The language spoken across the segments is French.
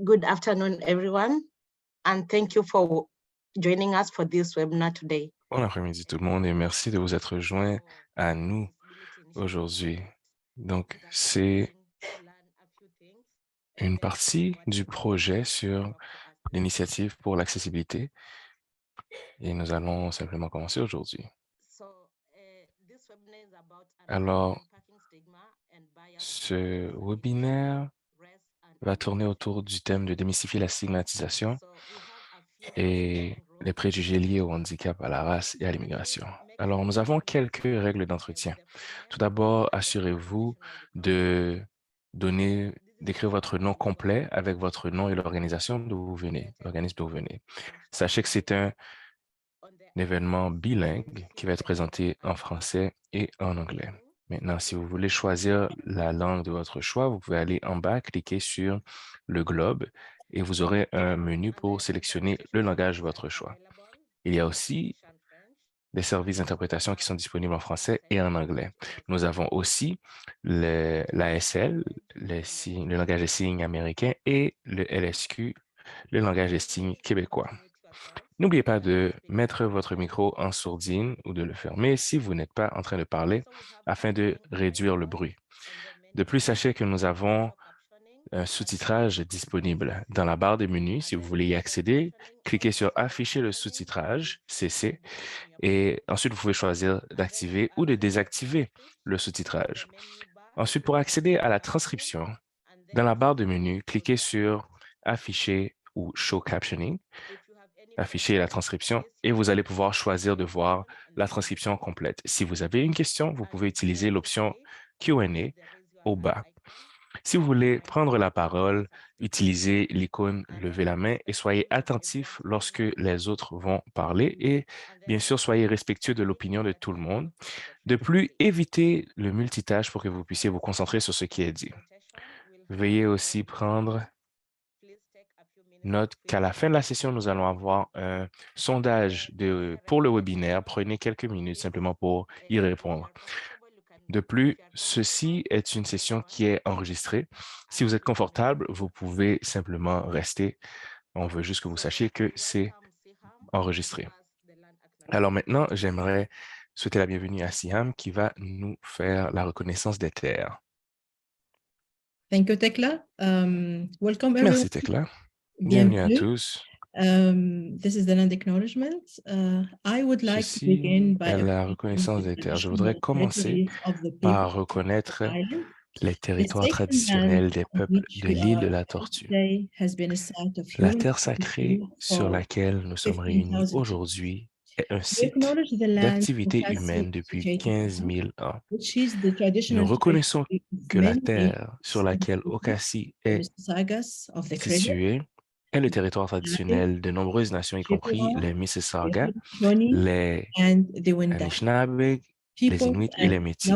Good afternoon, everyone, and thank you for joining us for this webinar today. Bon après-midi tout le monde et merci de vous être joints à nous aujourd'hui. Donc, c'est une partie du projet sur l'initiative pour l'accessibilité et nous allons simplement commencer aujourd'hui. Alors, ce webinaire va tourner autour du thème de démystifier la stigmatisation et les préjugés liés au handicap, à la race et à l'immigration. Alors, nous avons quelques règles d'entretien. Tout d'abord, assurez-vous de d'écrire votre nom complet avec votre nom et l'organisation d'où vous venez, l'organisme d'où vous venez. Sachez que c'est un événement bilingue qui va être présenté en français et en anglais. Maintenant, si vous voulez choisir la langue de votre choix, vous pouvez aller en bas, cliquer sur le globe et vous aurez un menu pour sélectionner le langage de votre choix. Il y a aussi des services d'interprétation qui sont disponibles en français et en anglais. Nous avons aussi l'ASL, le langage des signes américain, et le LSQ, le langage des signes québécois. N'oubliez pas de mettre votre micro en sourdine ou de le fermer si vous n'êtes pas en train de parler afin de réduire le bruit. De plus, sachez que nous avons un sous-titrage disponible. Dans la barre des menus, si vous voulez y accéder, cliquez sur Afficher le sous-titrage, CC, et ensuite vous pouvez choisir d'activer ou de désactiver le sous-titrage. Ensuite, pour accéder à la transcription, dans la barre de menu, cliquez sur Afficher ou Show Captioning, afficher la transcription et vous allez pouvoir choisir de voir la transcription complète. Si vous avez une question, vous pouvez utiliser l'option Q&A au bas. Si vous voulez prendre la parole, utilisez l'icône Levez la main et soyez attentif lorsque les autres vont parler et bien sûr, soyez respectueux de l'opinion de tout le monde. De plus, évitez le multitâche pour que vous puissiez vous concentrer sur ce qui est dit. Veuillez aussi prendre note qu'à la fin de la session, nous allons avoir un sondage pour le webinaire. Prenez quelques minutes simplement pour y répondre. De plus, ceci est une session qui est enregistrée. Si vous êtes confortable, vous pouvez simplement rester. On veut juste que vous sachiez que c'est enregistré. Alors maintenant, j'aimerais souhaiter la bienvenue à Siam qui va nous faire la reconnaissance des terres. Thank you, Tekla. Welcome everyone. Merci, Tekla. Bienvenue à tous. This is the land acknowledgement. I would like to begin Ceci by est la reconnaissance des terres. Je voudrais commencer par reconnaître les territoires traditionnels des peuples de l'île de la Tortue. La terre sacrée sur laquelle nous sommes réunis aujourd'hui est un site d'activité humaine depuis 15 000 ans. Nous reconnaissons que la terre sur laquelle Okasi est située est le territoire traditionnel de nombreuses nations, y compris les Mississauga, les Anishinaabe, les Inuits et les Métis,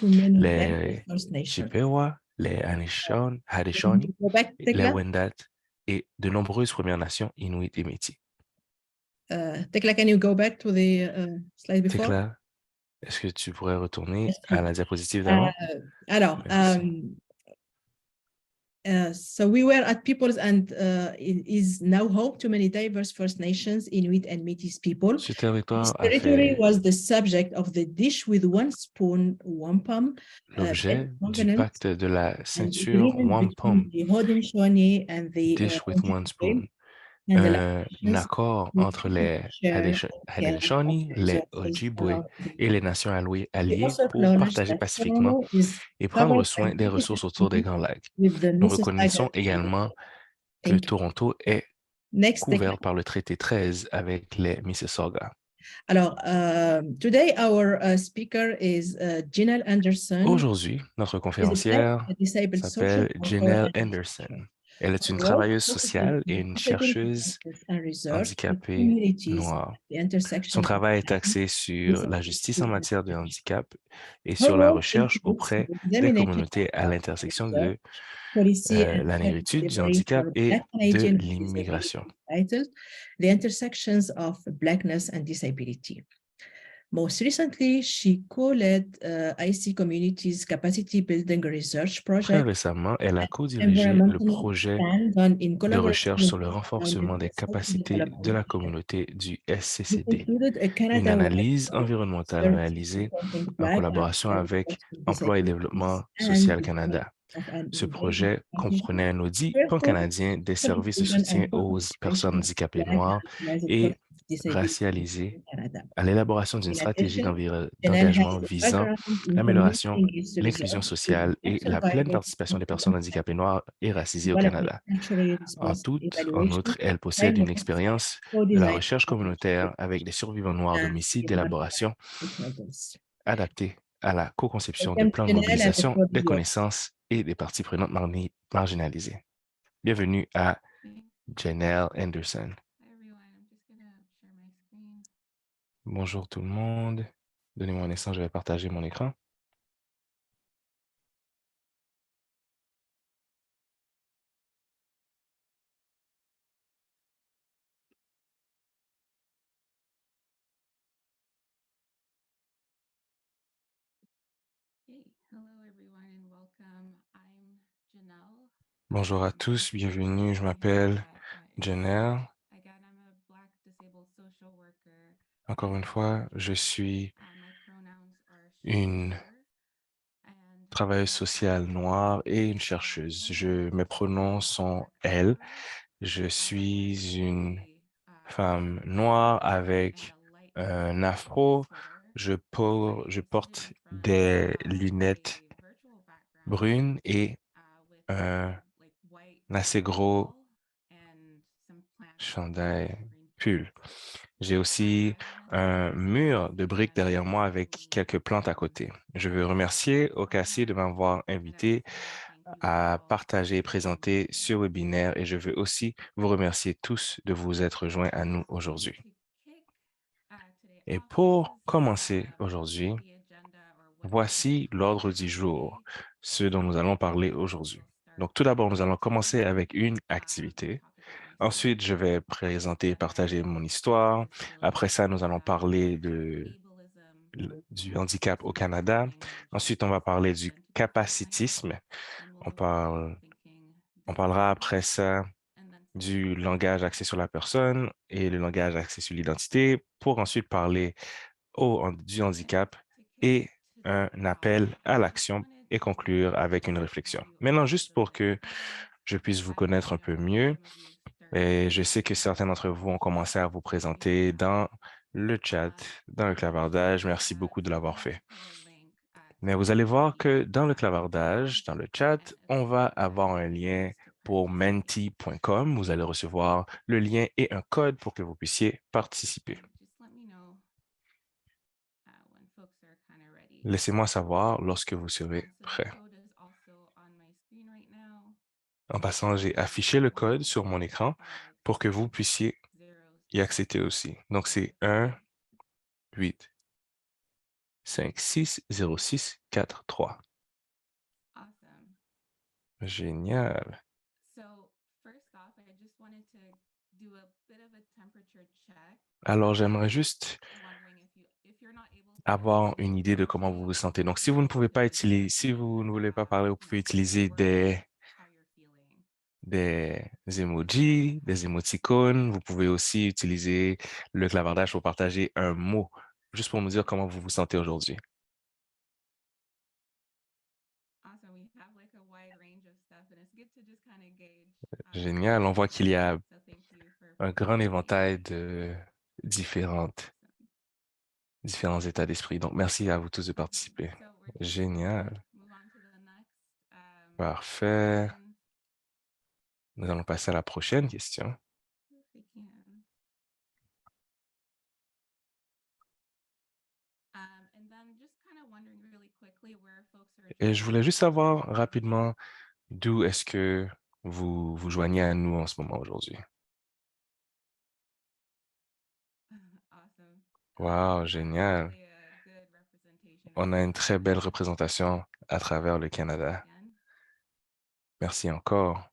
les Chippewa, les Haudenosaunee, les Wendat et de nombreuses Premières Nations Inuits et Métis. Tekla, can you go back to the slide before? Tekla, est-ce que tu pourrais retourner à la diapositive d'avant? Alors, so we were at Peoples and it is now home to many diverse First Nations, Inuit and Métis people. Ce territoire This territory was the subject of the dish with one spoon wampum. L'objet du pacte de la ceinture wampum, dish with one spoon, un accord entre les Haudenosaunee, les Ojibwe et les nations alliées pour partager pacifiquement et prendre soin des ressources autour des Grands Lacs. Nous reconnaissons également que Toronto est couvert par le traité 13 avec les Mississauga. Alors, today our speaker is Janelle Anderson. Aujourd'hui, notre conférencière s'appelle Janelle Anderson. Elle est une travailleuse sociale et une chercheuse handicapée noire. Son travail est axé sur la justice en matière de handicap et sur la recherche auprès des communautés à l'intersection de la négritude, du handicap et de l'immigration. The intersections of blackness and disability. Most recently, she co-led IC Community's capacity building research Très project, récemment, elle a co-dirigé le environmental projet stand done in de collaboration recherche with sur le renforcement des capacités de la communauté du This SCCD, included a une Canada-wide analyse environnementale réalisée pointing en flag collaboration after avec Emploi et disagreements Développement and social Canada. of an Ce innovative projet strategy. comprenait un audit Therefore, pan-canadien des the services de vision soutien and aux personnes participation handicapées flag noires as a et cause of disability racialisées in Canada. à l'élaboration d'une In stratégie addition, Janelle d'engagement has a visant background in community l'amélioration, engaged l'inclusion research sociale et la pleine survivors participation des personnes handicapées noires et racisées au developing Canada. culturally En responsive outre, evaluation elle possède une frameworks, expérience de la co-design recherche communautaire avec des survivants noirs d'homicides d'élaboration stakeholders. adaptée à la co-conception de Welcome to plans de Janelle and the mobilisation floor is des yours. connaissances et des parties prenantes marginalisées. Bienvenue à Janelle Anderson. Hi everyone, I'm just gonna share my screen. Bonjour tout le monde. Donnez-moi un instant, je vais partager mon écran. Hey, hello everyone and welcome. I'm Janelle. Bonjour à tous, bienvenue. Je m'appelle Janelle. Again, I'm a Black disabled social worker. Encore une fois, je suis My pronouns are she, une her, and travailleuse sociale noire et une chercheuse. Mes pronoms sont elle. Je suis une femme noire avec un afro. Je porte des lunettes brunes et un assez gros chandail pull. J'ai aussi un mur de briques derrière moi avec quelques plantes à côté. Je veux remercier Ocassi de m'avoir invité à partager et présenter ce webinaire et je veux aussi vous remercier tous de vous être joints à nous aujourd'hui. Et pour commencer aujourd'hui, voici l'ordre du jour, ce dont nous allons parler aujourd'hui. Donc, tout d'abord, nous allons commencer avec une activité. Ensuite, je vais présenter et partager mon histoire. Après ça, nous allons parler du handicap au Canada. Ensuite, on va parler du capacitisme. On parlera après ça du langage axé sur la personne et le langage axé sur l'identité pour ensuite parler du handicap et un appel à l'action et conclure avec une réflexion. Maintenant, juste pour que je puisse vous connaître un peu mieux, et je sais que certains d'entre vous ont commencé à vous présenter dans le chat, dans le clavardage. Merci beaucoup de l'avoir fait. Mais vous allez voir que dans le clavardage, dans le chat, on va avoir un lien pour menti.com. Vous allez recevoir le lien et un code pour que vous puissiez participer. Laissez-moi savoir lorsque vous serez prêt. En passant, j'ai affiché le code sur mon écran pour que vous puissiez y accéder aussi. Donc, c'est 1 8 5 6 0 6 4 3. Génial. Alors, j'aimerais juste avoir une idée de comment vous vous sentez. Donc, si vous ne pouvez pas utiliser, si vous ne voulez pas parler, vous pouvez utiliser des emojis, des émoticônes. Vous pouvez aussi utiliser le clavardage pour partager un mot, juste pour nous dire comment vous vous sentez aujourd'hui. Génial. On voit qu'il y a un grand éventail de différents états d'esprit. Donc, merci à vous tous de participer. Génial. Parfait. Nous allons passer à la prochaine question. Et je voulais juste savoir rapidement d'où est-ce que vous vous joignez à nous en ce moment aujourd'hui. Wow, génial. On a une très belle représentation à travers le Canada. Merci encore.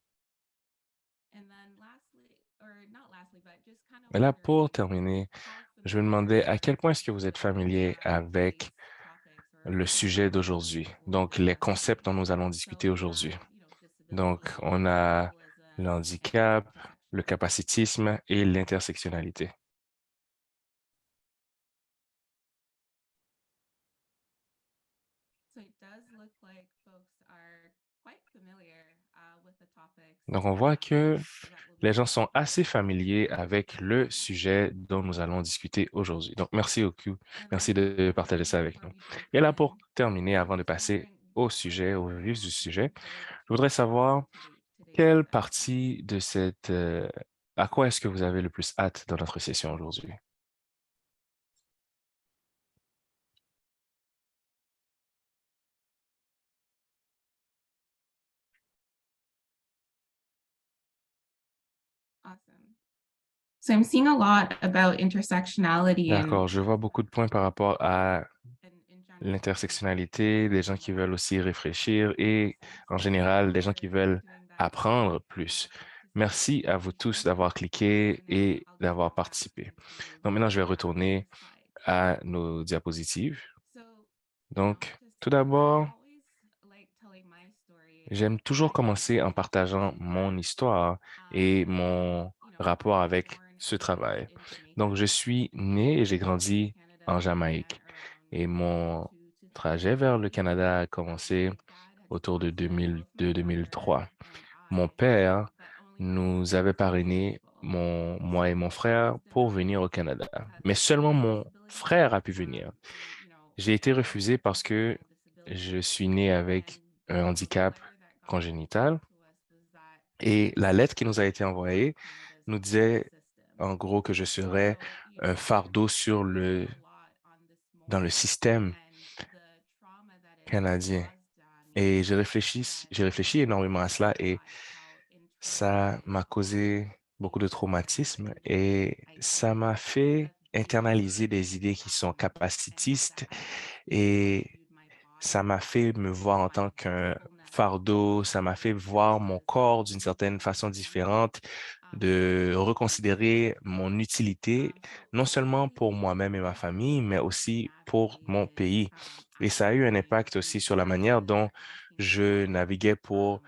Et là, pour terminer, je me demandais à quel point est-ce que vous êtes familier avec le sujet d'aujourd'hui, donc les concepts dont nous allons discuter aujourd'hui. Donc, on a le handicap, le capacitisme et l'intersectionnalité. Donc, on voit que les gens sont assez familiers avec le sujet dont nous allons discuter aujourd'hui. Donc, merci Oku, merci de partager ça avec nous. Et là, pour terminer, avant de passer au sujet, au vif du sujet, je voudrais savoir quelle partie de à quoi est-ce que vous avez le plus hâte dans notre session aujourd'hui? Awesome. So I'm seeing a lot about intersectionality D'accord, je vois beaucoup de points par rapport à l'intersectionnalité, des gens qui veulent aussi réfléchir et en général, des gens qui veulent apprendre plus. Merci à vous tous d'avoir cliqué et d'avoir participé. Donc maintenant, je vais retourner à nos diapositives. Donc, tout d'abord, j'aime toujours commencer en partageant mon histoire et mon rapport avec ce travail. Donc, je suis né et j'ai grandi en Jamaïque et mon trajet vers le Canada a commencé autour de 2002-2003. Mon père nous avait parrainé, moi et mon frère, pour venir au Canada. Mais seulement mon frère a pu venir. J'ai été refusé parce que je suis né avec un handicap congénital et la lettre qui nous a été envoyée nous disait en gros que je serais un fardeau dans le système canadien. Et j'ai réfléchi énormément à cela et ça m'a causé beaucoup de traumatisme et ça m'a fait internaliser des idées qui sont capacitistes et ça m'a fait me voir en tant qu'un fardeau, ça m'a fait voir mon corps d'une certaine façon différente, de reconsidérer mon utilité, non seulement pour moi-même et ma famille, mais aussi pour mon pays. Et ça a eu un impact aussi sur la manière dont je naviguais pour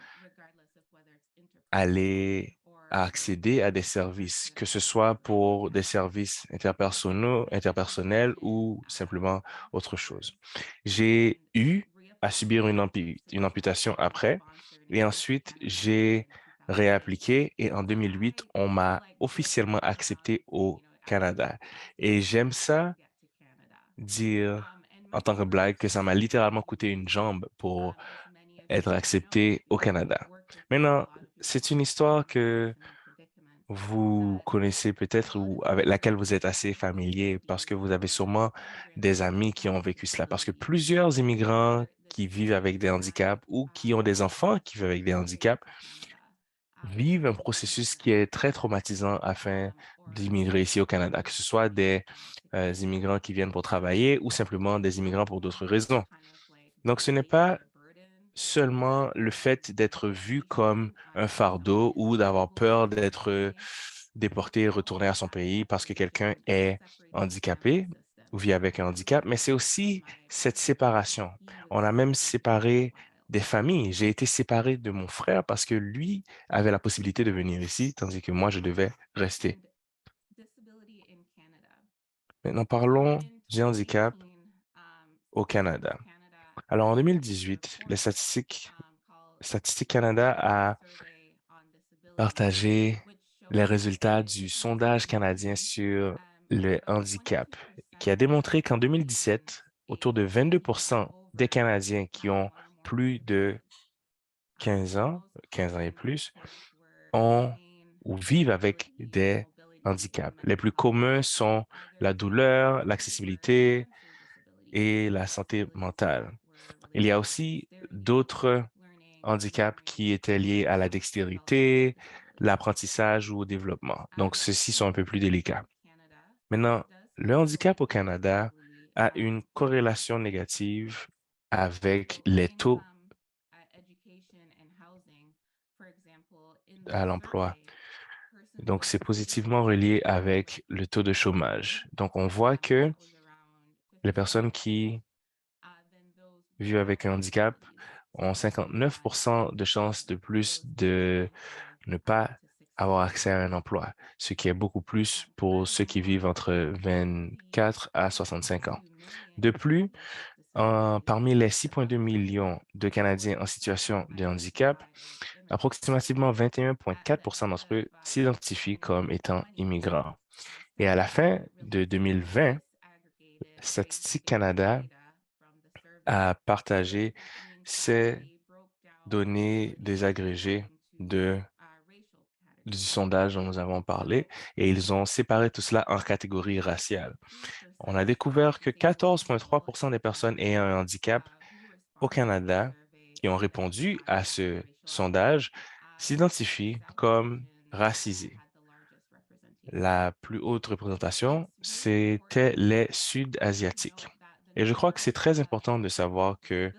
aller à accéder à des services, que ce soit pour des services interpersonnels ou simplement autre chose. J'ai eu à subir une amputation après et ensuite j'ai réappliqué et en 2008, on m'a officiellement accepté au Canada. Et j'aime ça dire en tant que blague que ça m'a littéralement coûté une jambe pour être accepté au Canada. Maintenant, c'est une histoire que vous connaissez peut-être ou avec laquelle vous êtes assez familier parce que vous avez sûrement des amis qui ont vécu cela. Parce que plusieurs immigrants qui vivent avec des handicaps ou qui ont des enfants qui vivent avec des handicaps vivent un processus qui est très traumatisant afin d'immigrer ici au Canada, que ce soit des immigrants qui viennent pour travailler ou simplement des immigrants pour d'autres raisons. Donc, ce n'est pas seulement le fait d'être vu comme un fardeau ou d'avoir peur d'être déporté et retourné à son pays parce que quelqu'un est handicapé ou vit avec un handicap, mais c'est aussi cette séparation. On a même séparé des familles. J'ai été séparé de mon frère parce que lui avait la possibilité de venir ici, tandis que moi, je devais rester. Maintenant, parlons du handicap au Canada. Alors, en 2018, Statistique Canada a partagé les résultats du sondage canadien sur le handicap, qui a démontré qu'en 2017, autour de 22% des Canadiens qui ont plus de 15 ans et plus, ont ou vivent avec des handicaps. Les plus communs sont la douleur, l'accessibilité et la santé mentale. Il y a aussi d'autres handicaps qui étaient liés à la dextérité, l'apprentissage ou au développement. Donc, ceux-ci sont un peu plus délicats. Maintenant, le handicap au Canada a une corrélation négative avec les taux à l'emploi. Donc, c'est positivement relié avec le taux de chômage. Donc, on voit que les personnes qui vivent avec un handicap ont 59% de chances de plus de ne pas avoir accès à un emploi, ce qui est beaucoup plus pour ceux qui vivent entre 24 à 65 ans. De plus, parmi les 6,2 millions de Canadiens en situation de handicap, approximativement 21,4% d'entre eux s'identifient comme étant immigrants. Et à la fin de 2020, Statistique Canada a partagé ces données désagrégées du sondage dont nous avons parlé et ils ont séparé tout cela en catégories raciales. On a découvert que 14,3% des personnes ayant un handicap au Canada qui ont répondu à ce sondage s'identifient comme racisés. La plus haute représentation, c'était les Sud-Asiatiques. Et je crois que c'est très important de savoir que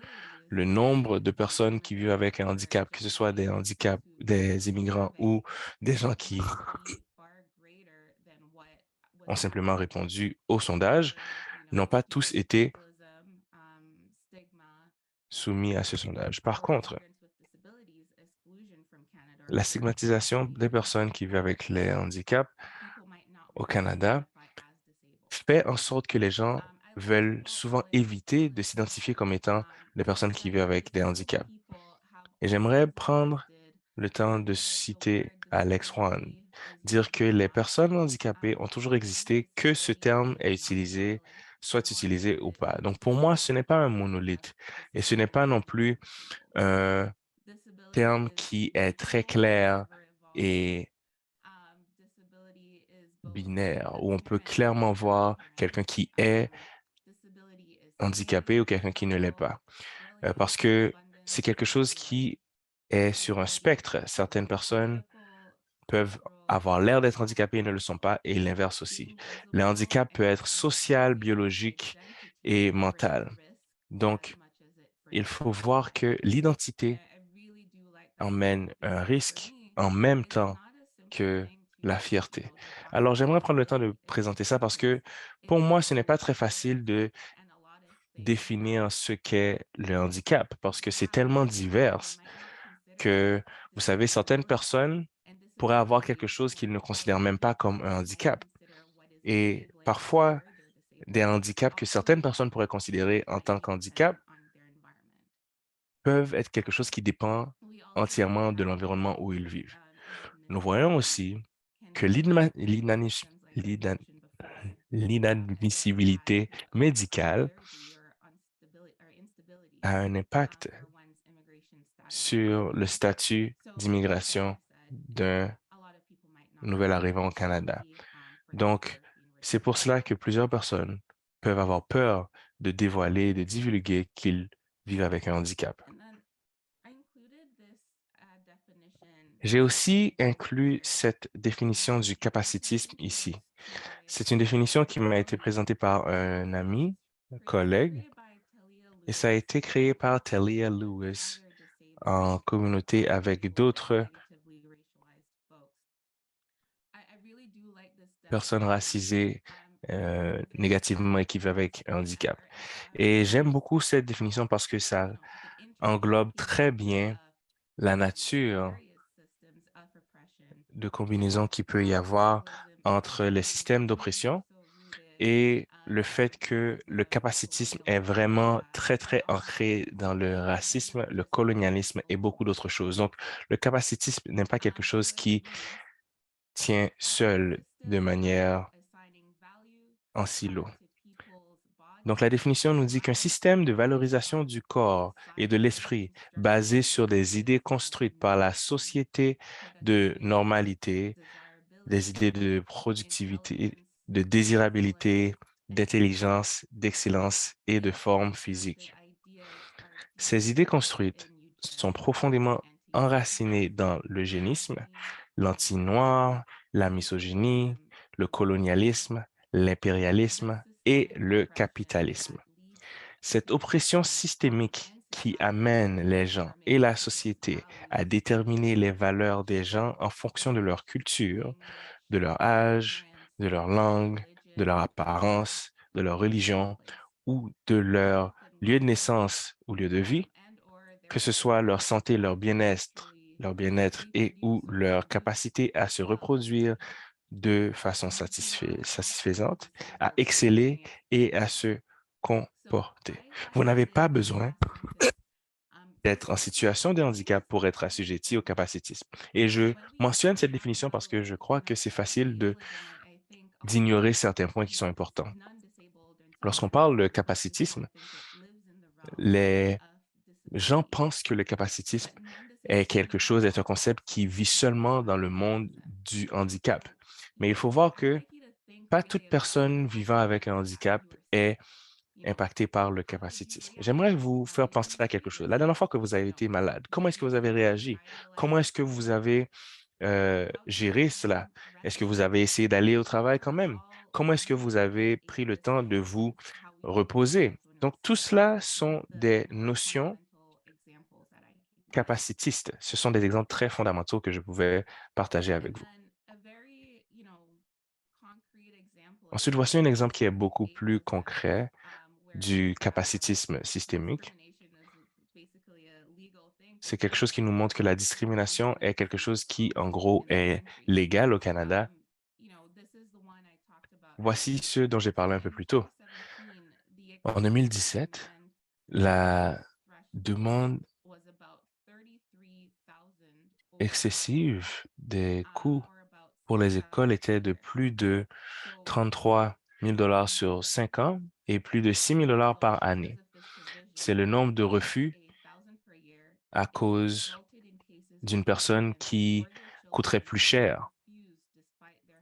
le nombre de personnes qui vivent avec un handicap, que ce soit des handicaps, des immigrants ou des gens qui ont simplement répondu au sondage, n'ont pas tous été soumis à ce sondage. Par contre, la stigmatisation des personnes qui vivent avec les handicaps au Canada fait en sorte que les gens veulent souvent éviter de s'identifier comme étant des personnes qui vivent avec des handicaps. Et j'aimerais prendre le temps de citer Alex Swan, dire que les personnes handicapées ont toujours existé, que ce terme est utilisé, soit utilisé ou pas. Donc pour moi, ce n'est pas un monolithe et ce n'est pas non plus un terme qui est très clair et binaire, où on peut clairement voir quelqu'un qui est handicapé ou quelqu'un qui ne l'est pas. Parce que c'est quelque chose qui est sur un spectre. Certaines personnes peuvent avoir l'air d'être handicapées et ne le sont pas, et l'inverse aussi. Le handicap peut être social, biologique et mental. Donc, il faut voir que l'identité emmène un risque en même temps que la fierté. Alors, j'aimerais prendre le temps de présenter ça parce que pour moi, ce n'est pas très facile de définir ce qu'est le handicap parce que c'est tellement divers que, vous savez, certaines personnes pourraient avoir quelque chose qu'ils ne considèrent même pas comme un handicap. Et parfois, des handicaps que certaines personnes pourraient considérer en tant qu'handicap peuvent être quelque chose qui dépend entièrement de l'environnement où ils vivent. Nous voyons aussi que l'inadmissibilité médicale a un impact sur le statut d'immigration d'un nouvel arrivant au Canada. Donc, c'est pour cela que plusieurs personnes peuvent avoir peur de dévoiler, de divulguer qu'ils vivent avec un handicap. J'ai aussi inclus cette définition du capacitisme ici. C'est une définition qui m'a été présentée par un ami, un collègue, et ça a été créé par Talia Lewis en communauté avec d'autres personnes racisées négativement et qui vivent avec un handicap. Et j'aime beaucoup cette définition parce que ça englobe très bien la nature de combinaison qu'il peut y avoir entre les systèmes d'oppression et le fait que le capacitisme est vraiment très, très ancré dans le racisme, le colonialisme et beaucoup d'autres choses. Donc, le capacitisme n'est pas quelque chose qui tient seul de manière en silo. Donc, la définition nous dit qu'un système de valorisation du corps et de l'esprit basé sur des idées construites par la société de normalité, des idées de productivité, de désirabilité, d'intelligence, d'excellence et de forme physique. Ces idées construites sont profondément enracinées dans l'eugénisme, l'anti-noir, la misogynie, le colonialisme, l'impérialisme et le capitalisme. Cette oppression systémique qui amène les gens et la société à déterminer les valeurs des gens en fonction de leur culture, de leur âge, de leur langue, de leur apparence, de leur religion ou de leur lieu de naissance ou lieu de vie, que ce soit leur santé, leur bien-être et ou leur capacité à se reproduire de façon satisfaisante, à exceller et à se comporter. Vous n'avez pas besoin d'être en situation de handicap pour être assujetti au capacitisme. Et je mentionne cette définition parce que je crois que c'est facile d'ignorer certains points qui sont importants. Lorsqu'on parle de capacitisme, les gens pensent que le capacitisme est un concept qui vit seulement dans le monde du handicap. Mais il faut voir que pas toute personne vivant avec un handicap est impactée par le capacitisme. J'aimerais vous faire penser à quelque chose. La dernière fois que vous avez été malade, comment est-ce que vous avez réagi? Comment est-ce que vous avez géré cela? Est-ce que vous avez essayé d'aller au travail quand même? Comment est-ce que vous avez pris le temps de vous reposer? Donc, tout cela sont des notions capacitistes. Ce sont des exemples très fondamentaux que je pouvais partager avec vous. Ensuite, voici un exemple qui est beaucoup plus concret du capacitisme systémique. C'est quelque chose qui nous montre que la discrimination est quelque chose qui, en gros, est légal au Canada. Voici ce dont j'ai parlé un peu plus tôt. En 2017, la demande excessive des coûts pour les écoles était de plus de 33 000 $ sur 5 ans et plus de 6 000 $ par année. C'est le nombre de refus à cause d'une personne qui coûterait plus cher.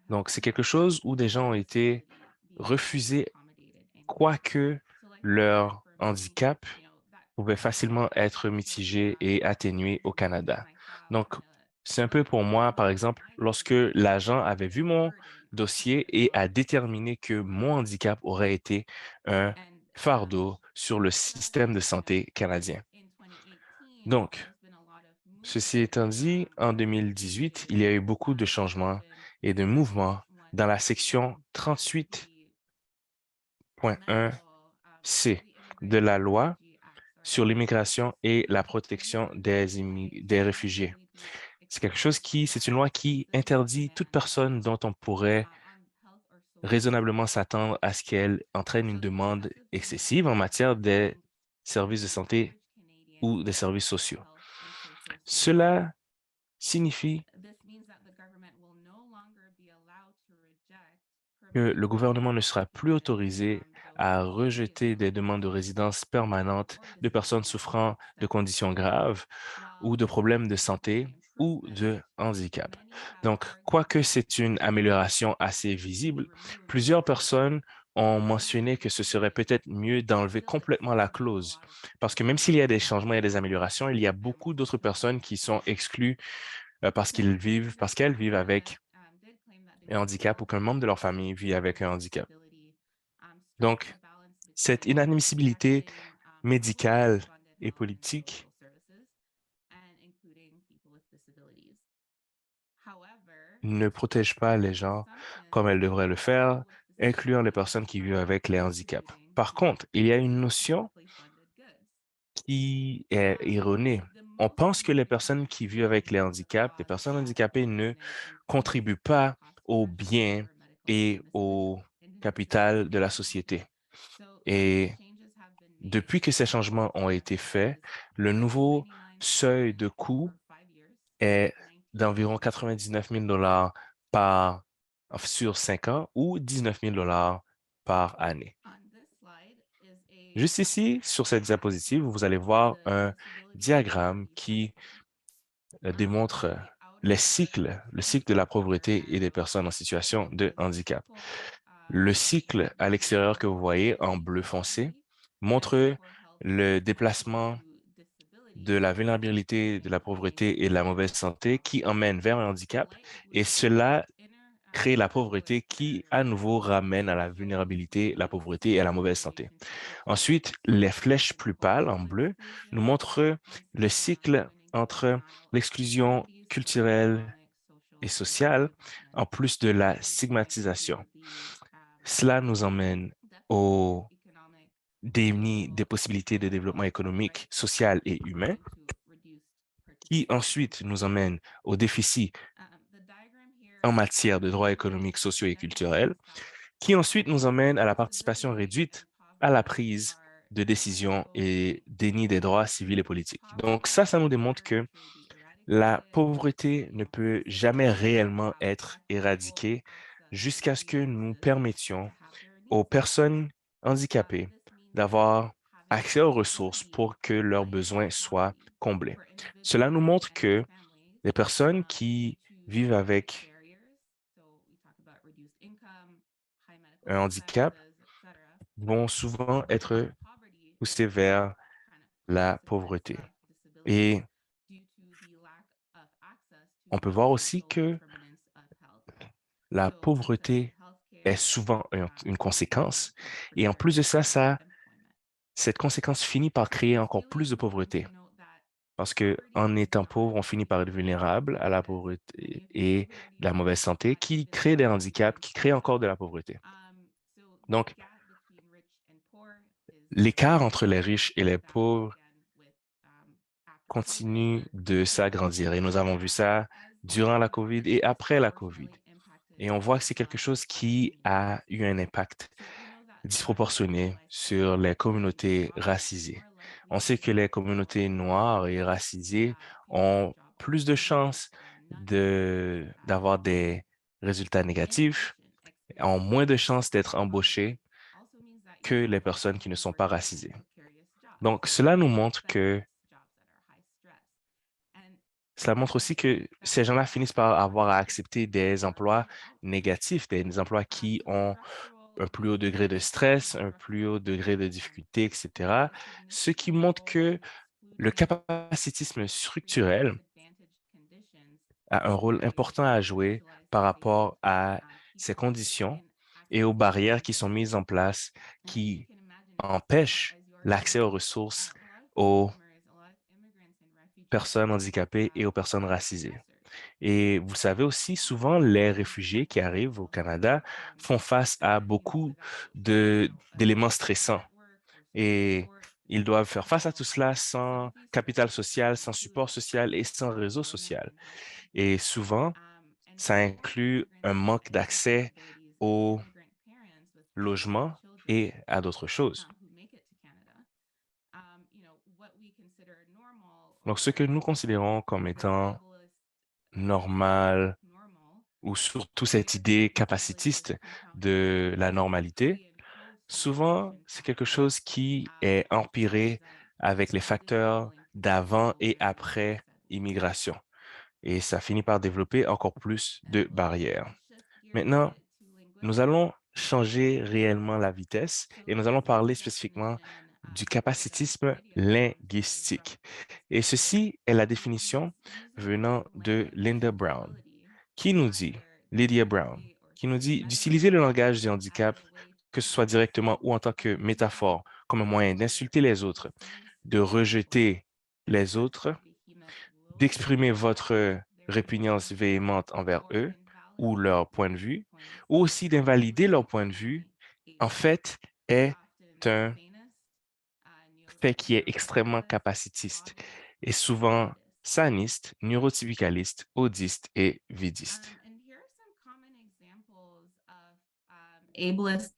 Donc, c'est quelque chose où des gens ont été refusés, quoique leur handicap pouvait facilement être mitigé et atténué au Canada. Donc, c'est un peu pour moi, par exemple, lorsque l'agent avait vu mon dossier et a déterminé que mon handicap aurait été un fardeau sur le système de santé canadien. Donc, ceci étant dit, en 2018, il y a eu beaucoup de changements et de mouvements dans la section 38.1C de la loi sur l'immigration et la protection des réfugiés. C'est une loi qui interdit toute personne dont on pourrait raisonnablement s'attendre à ce qu'elle entraîne une demande excessive en matière des services de santé ou des services sociaux. Cela signifie que le gouvernement ne sera plus autorisé à rejeter des demandes de résidence permanente de personnes souffrant de conditions graves ou de problèmes de santé ou de handicap. Donc, quoique c'est une amélioration assez visible, plusieurs personnes ont mentionné que ce serait peut-être mieux d'enlever complètement la clause, parce que même s'il y a des changements et des améliorations, il y a beaucoup d'autres personnes qui sont exclues parce qu'elles vivent avec un handicap ou qu'un membre de leur famille vit avec un handicap. Donc, cette inadmissibilité médicale et politique ne protège pas les gens comme elle devrait le faire, incluant les personnes qui vivent avec les handicaps. Par contre, il y a une notion qui est erronée. On pense que les personnes qui vivent avec les handicaps, les personnes handicapées ne contribuent pas au bien et au capital de la société. Et depuis que ces changements ont été faits, le nouveau seuil de coût est d'environ 99 000 $ sur 5 ans ou 19 000 $ par année. Juste ici, sur cette diapositive, vous allez voir un diagramme qui démontre le cycle de la pauvreté et des personnes en situation de handicap. Le cycle à l'extérieur que vous voyez en bleu foncé montre le déplacement de la vulnérabilité, de la pauvreté et de la mauvaise santé qui emmène vers un handicap, et cela créer la pauvreté qui, à nouveau, ramène à la vulnérabilité, la pauvreté et à la mauvaise santé. Ensuite, les flèches plus pâles en bleu nous montrent le cycle entre l'exclusion culturelle et sociale, en plus de la stigmatisation. Cela nous emmène au déni des possibilités de développement économique, social et humain, qui ensuite nous emmène au déficit en matière de droits économiques, sociaux et culturels, qui ensuite nous emmène à la participation réduite à la prise de décision et déni des droits civils et politiques. Donc ça nous démontre que la pauvreté ne peut jamais réellement être éradiquée jusqu'à ce que nous permettions aux personnes handicapées d'avoir accès aux ressources pour que leurs besoins soient comblés. Cela nous montre que les personnes qui vivent avec un handicap vont souvent être poussées vers la pauvreté. Et on peut voir aussi que la pauvreté est souvent une conséquence. Et en plus de ça, cette conséquence finit par créer encore plus de pauvreté. Parce que en étant pauvre, on finit par être vulnérable à la pauvreté et de la mauvaise santé, qui crée des handicaps, qui crée encore de la pauvreté. Donc, l'écart entre les riches et les pauvres continue de s'agrandir. Et nous avons vu ça durant la COVID et après la COVID. Et on voit que c'est quelque chose qui a eu un impact disproportionné sur les communautés racisées. On sait que les communautés noires et racisées ont plus de chances d'avoir des résultats négatifs, ont moins de chances d'être embauchées que les personnes qui ne sont pas racisées. Donc, cela montre aussi que ces gens-là finissent par avoir à accepter des emplois négatifs, des emplois qui ont un plus haut degré de stress, un plus haut degré de difficulté, etc. Ce qui montre que le capacitisme structurel a un rôle important à jouer par rapport à ces conditions et aux barrières qui sont mises en place qui empêchent l'accès aux ressources aux personnes handicapées et aux personnes racisées. Et vous savez aussi, souvent, les réfugiés qui arrivent au Canada font face à beaucoup d'éléments stressants. Et ils doivent faire face à tout cela sans capital social, sans support social et sans réseau social. Et souvent, ça inclut un manque d'accès au logement et à d'autres choses. Donc, ce que nous considérons comme étant normal ou surtout cette idée capacitiste de la normalité, souvent, c'est quelque chose qui est empiré avec les facteurs d'avant et après immigration. Et ça finit par développer encore plus de barrières. Maintenant, nous allons changer réellement la vitesse et nous allons parler spécifiquement du capacitisme linguistique. Et ceci est la définition venant de Linda Brown, qui nous dit, Lydia Brown, qui nous dit d'utiliser le langage du handicap, que ce soit directement ou en tant que métaphore, comme un moyen d'insulter les autres, de rejeter les autres, d'exprimer votre répugnance véhémente envers eux ou leur point de vue, ou aussi d'invalider leur point de vue, en fait, est un fait qui est extrêmement capacitiste et souvent saniste, neurotypicaliste, audiste et vidiste. Ableist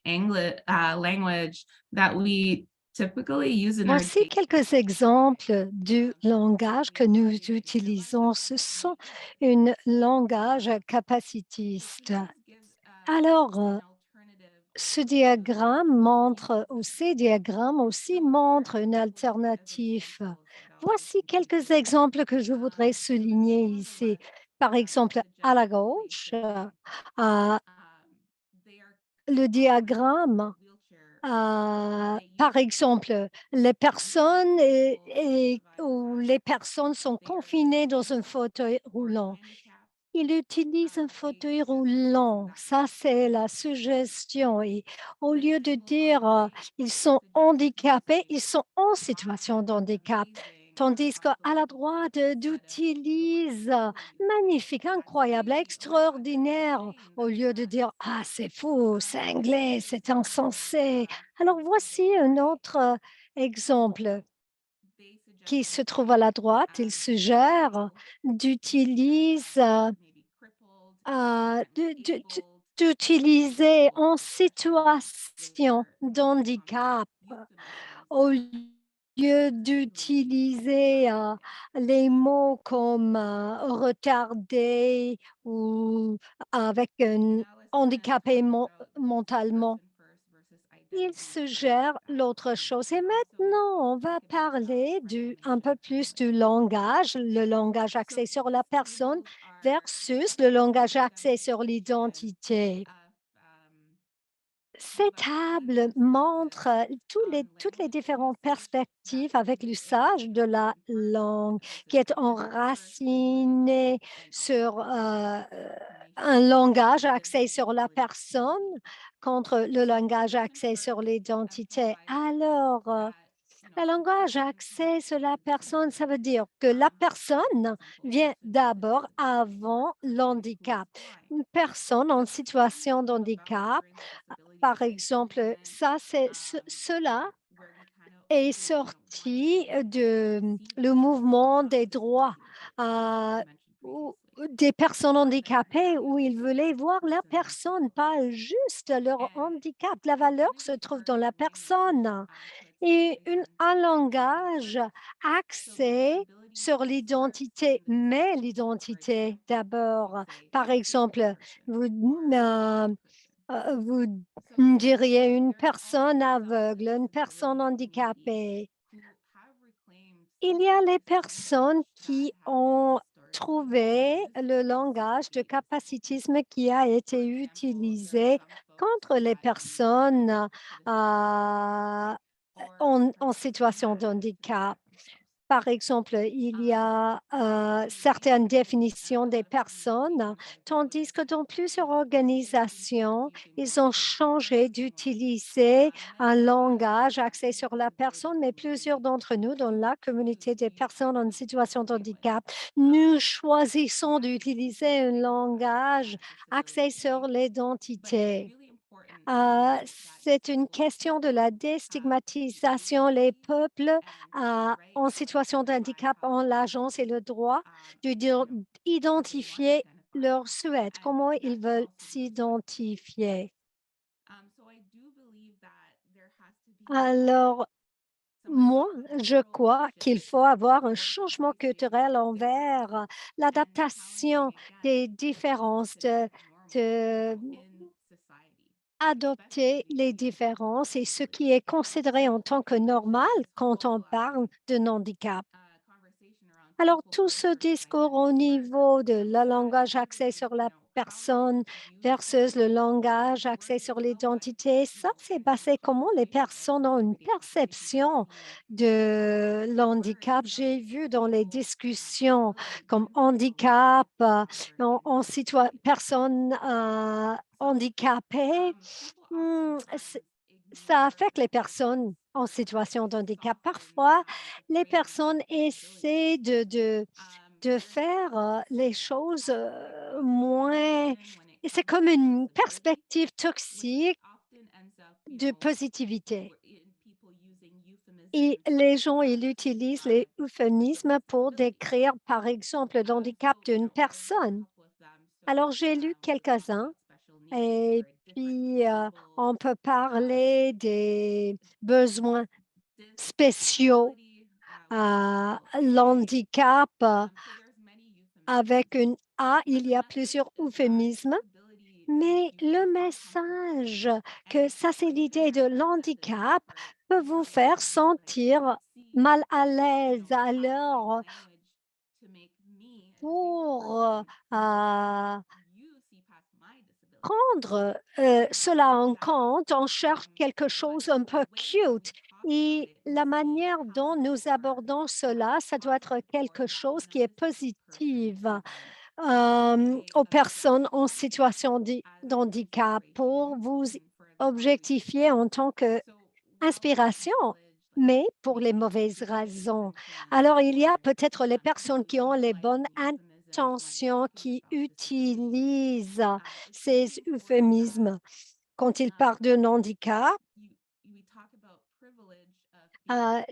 language that we typically use in our Voici quelques exemples du langage que nous utilisons. Ce sont un langage capacitiste. Alors, ce diagramme montre, ou ces diagrammes aussi montrent une alternative. Voici quelques exemples que je voudrais souligner ici. Par exemple, à la gauche, le diagramme, par exemple, les personnes où les personnes sont confinées dans un fauteuil roulant. il utilise un fauteuil roulant. Ça, c'est la suggestion. Et au lieu de dire ils sont handicapés, ils sont en situation de handicap. Tandis qu'à la droite, d'utilise magnifique, incroyable, extraordinaire, au lieu de dire ah, c'est fou, c'est anglais, c'est insensé. Alors voici un autre exemple qui se trouve à la droite. Il suggère d'utiliser d'utiliser en situation d'handicap au lieu d'utiliser les mots comme retardé ou avec un handicapé mentalement. Il suggère l'autre chose. Et maintenant, on va parler un peu plus du langage, le langage axé sur la personne versus le langage axé sur l'identité. Ces tables montrent toutes les différentes perspectives avec l'usage de la langue qui est enracinée sur un langage axé sur la personne contre le langage axé sur l'identité. Alors, le langage axé sur la personne, ça veut dire que la personne vient d'abord avant l'handicap. Une personne en situation de handicap, par exemple, cela est sorti de le mouvement des droits des personnes handicapées où ils voulaient voir la personne, pas juste leur handicap. La valeur se trouve dans la personne et un langage axé sur l'identité, mais l'identité d'abord. Par exemple, vous diriez une personne aveugle, une personne handicapée. Il y a les personnes qui ont trouvé le langage de capacitisme qui a été utilisé contre les personnes en situation de handicap. Par exemple, il y a certaines définitions des personnes, tandis que dans plusieurs organisations, ils ont changé d'utiliser un langage axé sur la personne, mais plusieurs d'entre nous, dans la communauté des personnes en situation de handicap, nous choisissons d'utiliser un langage axé sur l'identité. C'est une question de la déstigmatisation. Les peuples en situation de handicap ont l'agence et le droit d'identifier leurs souhaits, comment ils veulent s'identifier. Alors, moi, je crois qu'il faut avoir un changement culturel envers l'adaptation des différences, de adopter les différences et ce qui est considéré en tant que normal quand on parle de handicap. Alors, tout ce discours au niveau de le langage axé sur la personne versus le langage axé sur l'identité, ça, c'est basé comment les personnes ont une perception de l'handicap. J'ai vu dans les discussions comme handicap, personnes handicapées, ça affecte les personnes en situation de handicap. Parfois, les personnes essaient de faire les choses moins... Et c'est comme une perspective toxique de positivité. Et les gens, ils utilisent les euphémismes pour décrire, par exemple, le handicap d'une personne. Alors, j'ai lu quelques-uns et puis on peut parler des besoins spéciaux, l'handicap avec une A, il y a plusieurs euphémismes, mais le message que ça, c'est l'idée de l'handicap peut vous faire sentir mal à l'aise. Alors, pour prendre cela en compte, on cherche quelque chose un peu cute. Et la manière dont nous abordons cela, ça doit être quelque chose qui est positif. aux personnes en situation d'handicap pour vous objectifier en tant qu'inspiration, mais pour les mauvaises raisons. Alors, il y a peut-être les personnes qui ont les bonnes intentions, qui utilisent ces euphémismes quand ils parlent de handicap.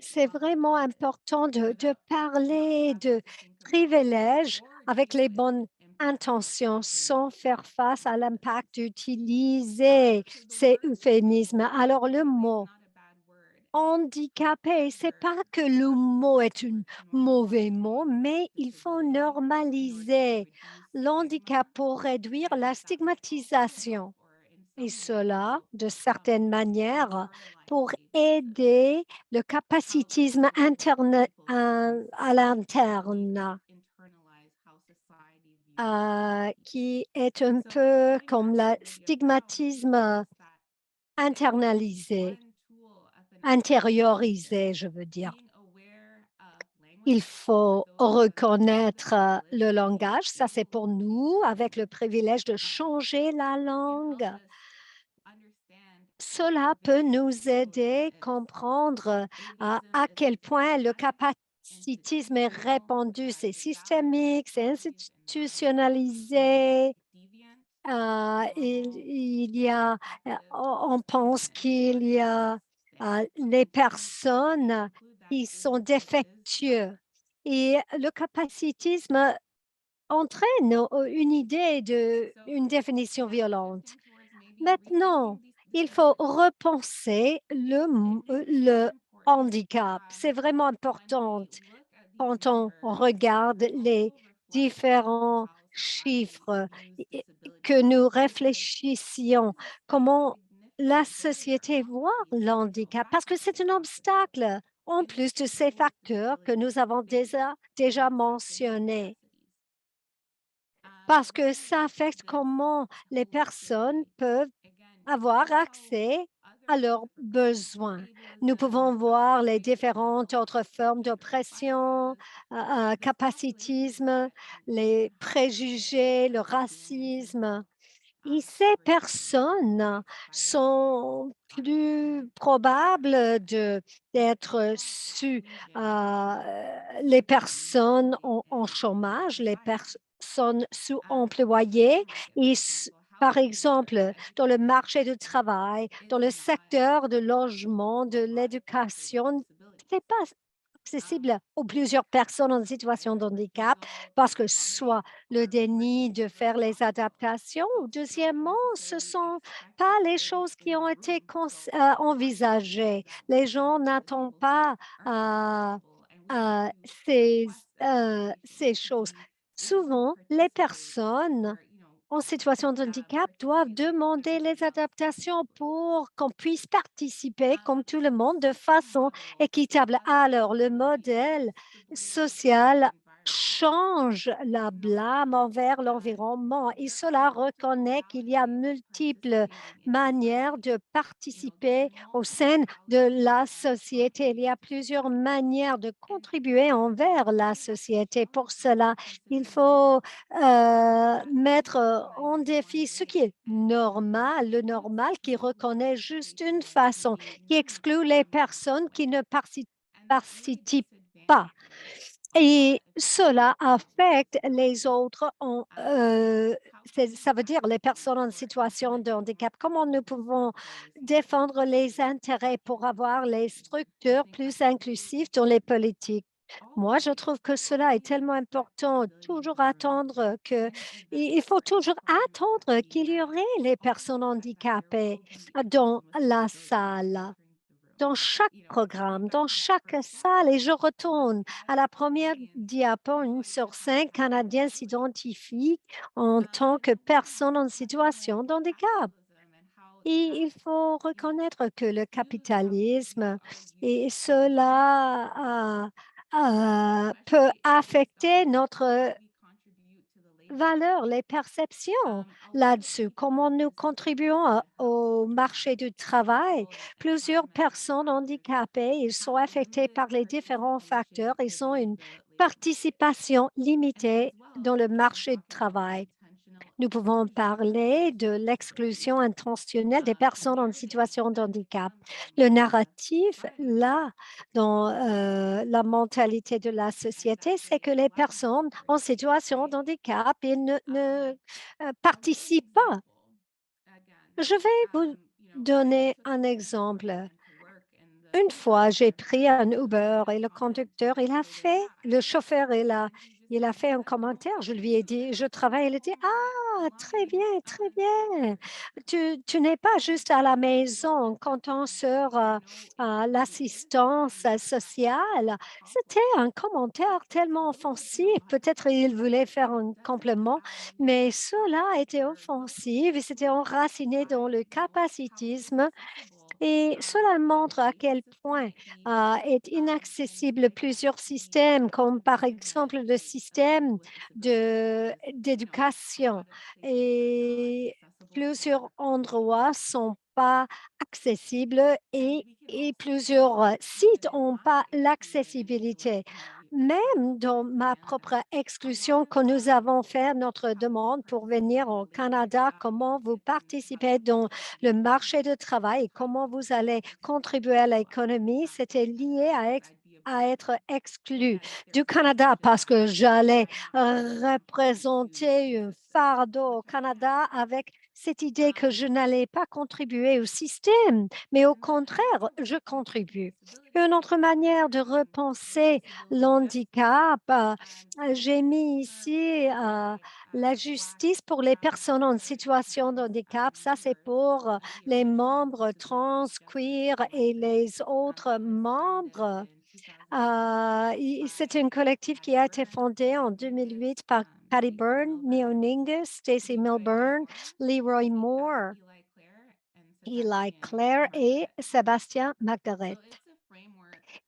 C'est vraiment important de parler de privilèges avec les bonnes intentions sans faire face à l'impact d'utiliser ces euphémismes. Alors, le mot handicapé, c'est pas que le mot est un mauvais mot, mais il faut normaliser l'handicap pour réduire la stigmatisation. Et cela, de certaines manières, pour aider le capacitisme interne à l'interne, qui est un peu comme le stigmatisme internalisé, intériorisé, je veux dire. Il faut reconnaître le langage, ça c'est pour nous, avec le privilège de changer la langue. Cela peut nous aider à comprendre à quel point le capacitisme est répandu, c'est systémique, c'est institutionnalisé. Il y a, on pense qu'il y a les personnes qui sont défectueuses. Et le capacitisme entraîne une idée une définition violente. Maintenant, il faut repenser le handicap. C'est vraiment important quand on regarde les différents chiffres et que nous réfléchissions comment la société voit l'handicap, parce que c'est un obstacle en plus de ces facteurs que nous avons déjà mentionnés, parce que ça affecte comment les personnes peuvent avoir accès à leurs besoins. Nous pouvons voir les différentes autres formes d'oppression, capacitisme, les préjugés, le racisme. Et ces personnes sont plus probables d'être les personnes en chômage, les personnes sous-employées. Et par exemple, dans le marché du travail, dans le secteur du logement, de l'éducation, ce n'est pas accessible aux plusieurs personnes en situation de handicap parce que soit le déni de faire les adaptations ou deuxièmement, ce ne sont pas les choses qui ont été envisagées. Les gens n'attendent pas euh, ces, ces choses. Souvent, les personnes en situation de handicap doivent demander les adaptations pour qu'on puisse participer comme tout le monde de façon équitable. Alors, le modèle social change la blâme envers l'environnement et cela reconnaît qu'il y a multiples manières de participer au sein de la société. Il y a plusieurs manières de contribuer envers la société. Pour cela, il faut mettre en défi ce qui est normal, le normal qui reconnaît juste une façon, qui exclut les personnes qui ne participent pas. Et cela affecte les autres, ça veut dire les personnes en situation de handicap. Comment nous pouvons défendre les intérêts pour avoir les structures plus inclusives dans les politiques? Moi, je trouve que cela est tellement important, toujours attendre il faut toujours attendre qu'il y aurait les personnes handicapées dans la salle, dans chaque programme, dans chaque salle. Et je retourne à la première diapo, 1/5 Canadiens s'identifient en tant que personnes en situation de handicap. Et il faut reconnaître que le capitalisme, et cela peut affecter notre valeur, les perceptions là-dessus, comment nous contribuons au marché du travail. Plusieurs personnes handicapées, ils sont affectés par les différents facteurs, ils ont une participation limitée dans le marché du travail. Nous pouvons parler de l'exclusion intentionnelle des personnes en situation de handicap. Le narratif, là, dans la mentalité de la société, c'est que les personnes en situation de handicap ils ne participent pas. Je vais vous donner un exemple. Une fois, j'ai pris un Uber et le conducteur, le chauffeur, il a fait un commentaire. Je lui ai dit, je travaille. Il a dit, ah, très bien, très bien. Tu n'es pas juste à la maison quand on sort à l'assistance sociale. C'était un commentaire tellement offensif. Peut-être il voulait faire un complément, mais cela était offensif et c'était enraciné dans le capacitisme et cela montre à quel point est inaccessible plusieurs systèmes, comme par exemple le système d'éducation. Et plusieurs endroits sont pas accessibles et plusieurs sites n'ont pas l'accessibilité. Même dans ma propre exclusion, quand nous avons fait notre demande pour venir au Canada, comment vous participez dans le marché du travail et comment vous allez contribuer à l'économie, c'était lié à être exclu du Canada parce que j'allais représenter un fardeau au Canada avec cette idée que je n'allais pas contribuer au système, mais au contraire, je contribue. Une autre manière de repenser l'handicap, j'ai mis ici la justice pour les personnes en situation de handicap. Ça, c'est pour les membres trans, queer et les autres membres. C'est un collectif qui a été fondé en 2008 par Patty Byrne, Neil Ningus, Stacey Milburn, Leroy Moore, Eli Claire et Sébastien Margaret.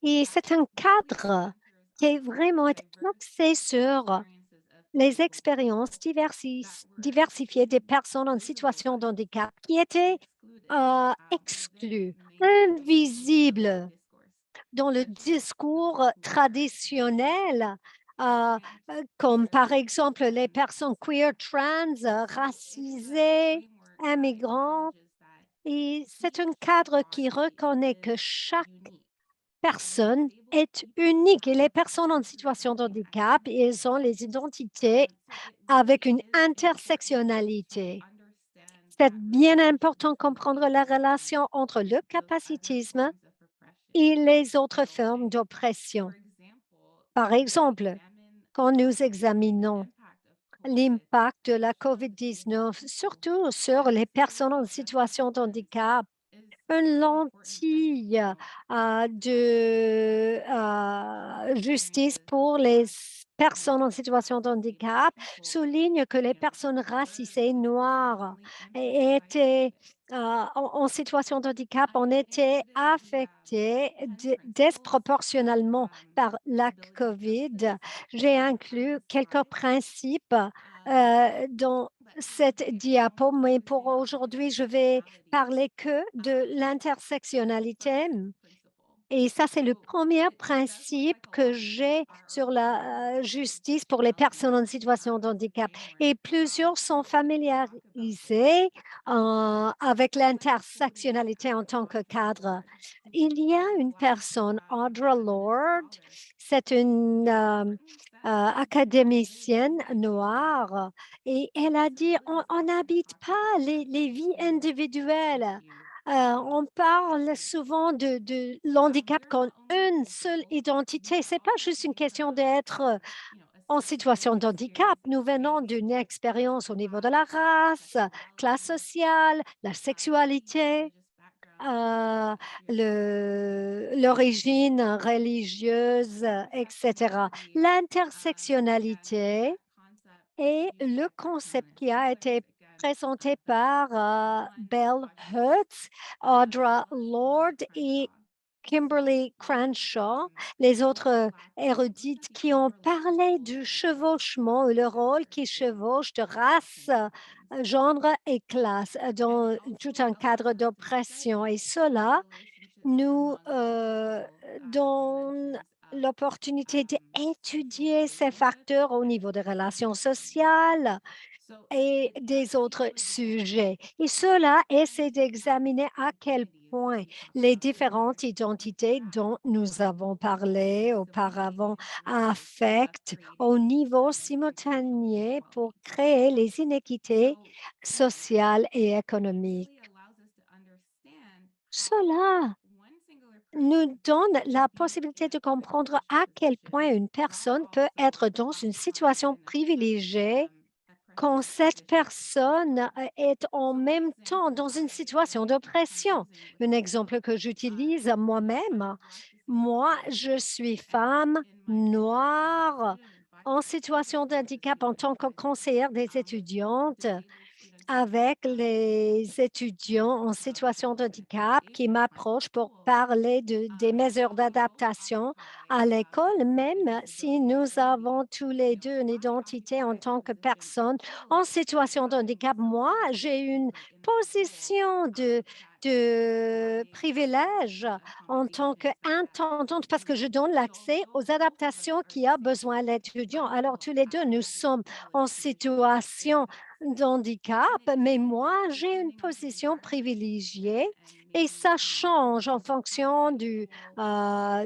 Et c'est un cadre qui est vraiment axé sur les expériences diversifiées des personnes en situation de handicap qui étaient exclues, invisibles dans le discours traditionnel, comme par exemple les personnes queer, trans, racisées, immigrantes. Et c'est un cadre qui reconnaît que chaque personne est unique et les personnes en situation de handicap, elles ont les identités avec une intersectionnalité. C'est bien important de comprendre la relation entre le capacitisme et les autres formes d'oppression. Par exemple, quand nous examinons l'impact de la COVID-19, surtout sur les personnes en situation de handicap, une lentille de justice pour les personnes en situation de handicap souligne que les personnes racisées noires étaient en situation de handicap ont été affectées disproportionnellement par la COVID. J'ai inclus quelques principes dans cette diapo, mais pour aujourd'hui, je vais parler que de l'intersectionnalité. Et ça, c'est le premier principe que j'ai sur la justice pour les personnes en situation de handicap. Et plusieurs sont familiarisés avec l'intersectionnalité en tant que cadre. Il y a une personne, Audre Lorde, c'est une académicienne noire, et elle a dit, on n'habite pas les vies individuelles. On parle souvent de l'handicap comme une seule identité. Ce n'est pas juste une question d'être en situation de handicap. Nous venons d'une expérience au niveau de la race, classe sociale, la sexualité, l'origine religieuse, etc. L'intersectionnalité est le concept qui a été présenté par Bell Hurts, Audre Lorde et Kimberly Crenshaw, les autres érudites qui ont parlé du chevauchement, le rôle qui chevauche de race, genre et classe dans tout un cadre d'oppression. Et cela nous donne l'opportunité d'étudier ces facteurs au niveau des relations sociales et des autres sujets. Et cela essaie d'examiner à quel point les différentes identités dont nous avons parlé auparavant affectent au niveau simultané pour créer les inéquités sociales et économiques. Cela nous donne la possibilité de comprendre à quel point une personne peut être dans une situation privilégiée quand cette personne est en même temps dans une situation d'oppression. Un exemple que j'utilise moi-même, moi, je suis femme noire en situation de handicap en tant que conseillère des étudiantes avec les étudiants en situation de handicap qui m'approchent pour parler des mesures d'adaptation à l'école, même si nous avons tous les deux une identité en tant que personne en situation de handicap. Moi, j'ai une position de privilège en tant qu'intendante parce que je donne l'accès aux adaptations qui a besoin l'étudiant. Alors, tous les deux, nous sommes en situation d'handicap, mais moi, j'ai une position privilégiée et ça change en fonction du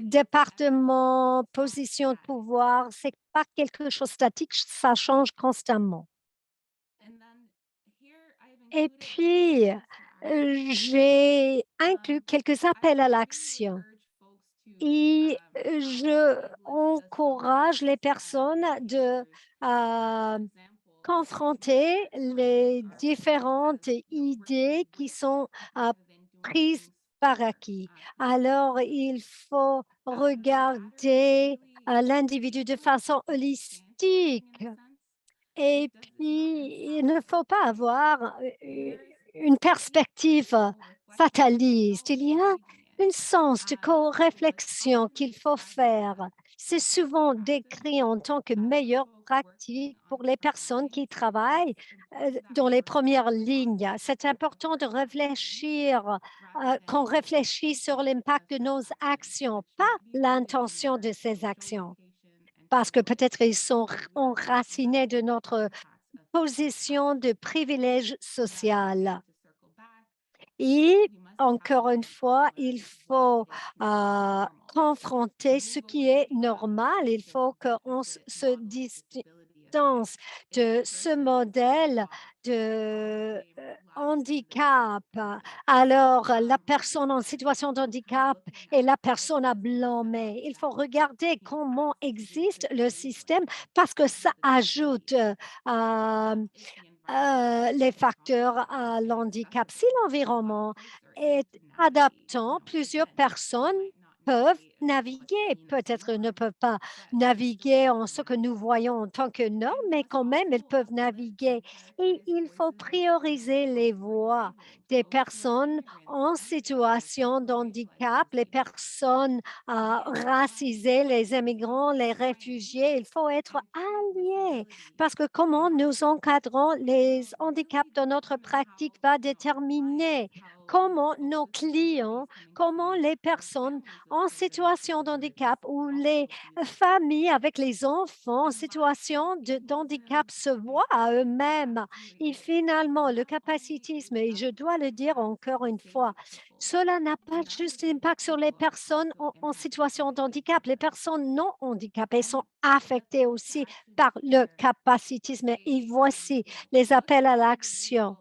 département, position de pouvoir. C'est pas quelque chose de statique, ça change constamment. Et puis, j'ai inclus quelques appels à l'action et je encourage les personnes de confronter les différentes idées qui sont prises par acquis. Alors, il faut regarder l'individu de façon holistique. Et puis, il ne faut pas avoir une perspective fataliste. Il y a un sens de co-réflexion qu'il faut faire. C'est souvent décrit en tant que meilleure pratique pour les personnes qui travaillent dans les premières lignes. C'est important de réfléchir, qu'on réfléchisse sur l'impact de nos actions, pas l'intention de ces actions parce que peut-être ils sont enracinés de notre position de privilège social. Et encore une fois, il faut confronter ce qui est normal. Il faut qu'on se distance de ce modèle de handicap. Alors, la personne en situation de handicap est la personne à blâmer. Il faut regarder comment existe le système parce que ça ajoute les facteurs à l'handicap. Si l'environnement est adaptant, plusieurs personnes peuvent naviguer. Peut-être ne peuvent pas naviguer en ce que nous voyons en tant que normes, mais quand même, elles peuvent naviguer. Et il faut prioriser les voix des personnes en situation d'handicap, les personnes racisées, les immigrants, les réfugiés. Il faut être alliés parce que comment nous encadrons les handicaps dans notre pratique va déterminer comment nos clients, comment les personnes en situation d'handicap ou les familles avec les enfants en situation d'handicap se voient à eux-mêmes. Et finalement, le capacitisme, et je dois le dire encore une fois, cela n'a pas juste d'impact sur les personnes en situation d'handicap. Les personnes non handicapées sont affectées aussi par le capacitisme. Et voici les appels à l'action.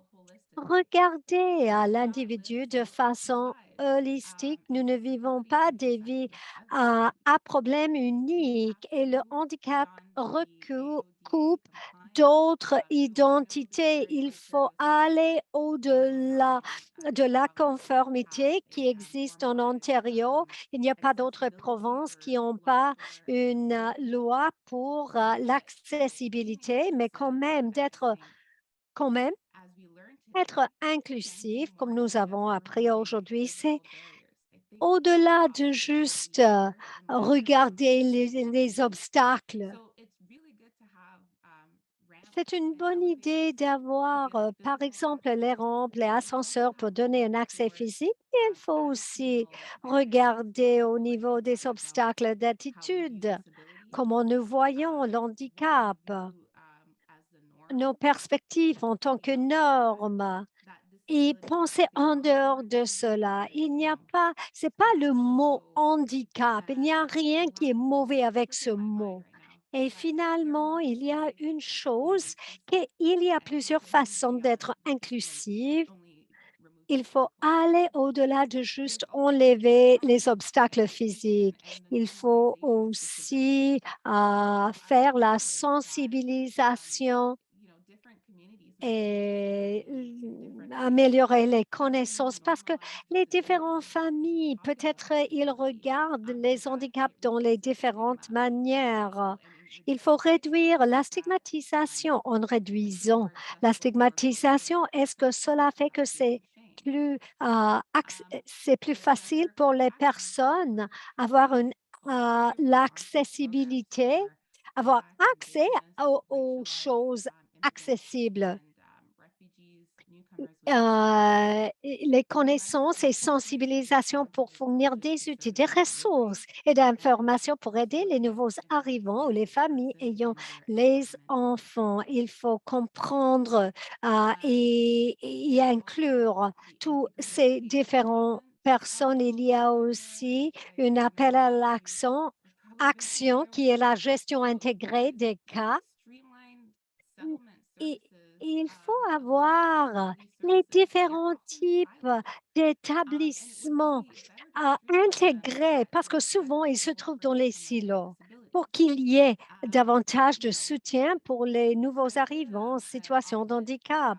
Regardez à l'individu de façon holistique. Nous ne vivons pas des vies à problème unique et le handicap recoupe d'autres identités. Il faut aller au-delà de la conformité qui existe en Ontario. Il n'y a pas d'autres provinces qui n'ont pas une loi pour l'accessibilité, mais quand même être inclusif, comme nous avons appris aujourd'hui, c'est au-delà de juste regarder les obstacles. C'est une bonne idée d'avoir, par exemple, les rampes, les ascenseurs pour donner un accès physique, il faut aussi regarder au niveau des obstacles d'attitude, comment nous voyons l'handicap, nos perspectives en tant que normes et penser en dehors de cela. Il n'y a pas, c'est pas le mot handicap, il n'y a rien qui est mauvais avec ce mot. Et finalement, il y a une chose, qu'il y a plusieurs façons d'être inclusive. Il faut aller au-delà de juste enlever les obstacles physiques. Il faut aussi faire la sensibilisation et améliorer les connaissances parce que les différentes familles, peut-être ils regardent les handicaps dans les différentes manières. Il faut réduire la stigmatisation en réduisant la stigmatisation. Est-ce que cela fait que c'est plus facile pour les personnes avoir l'accessibilité, avoir accès aux choses accessibles? Les connaissances et sensibilisation pour fournir des outils, des ressources et d'informations pour aider les nouveaux arrivants ou les familles ayant les enfants. Il faut comprendre et inclure tous ces différentes personnes. Il y a aussi un appel à action qui est la gestion intégrée des cas. Et il faut avoir les différents types d'établissements à intégrer parce que souvent ils se trouvent dans les silos pour qu'il y ait davantage de soutien pour les nouveaux arrivants en situation de handicap.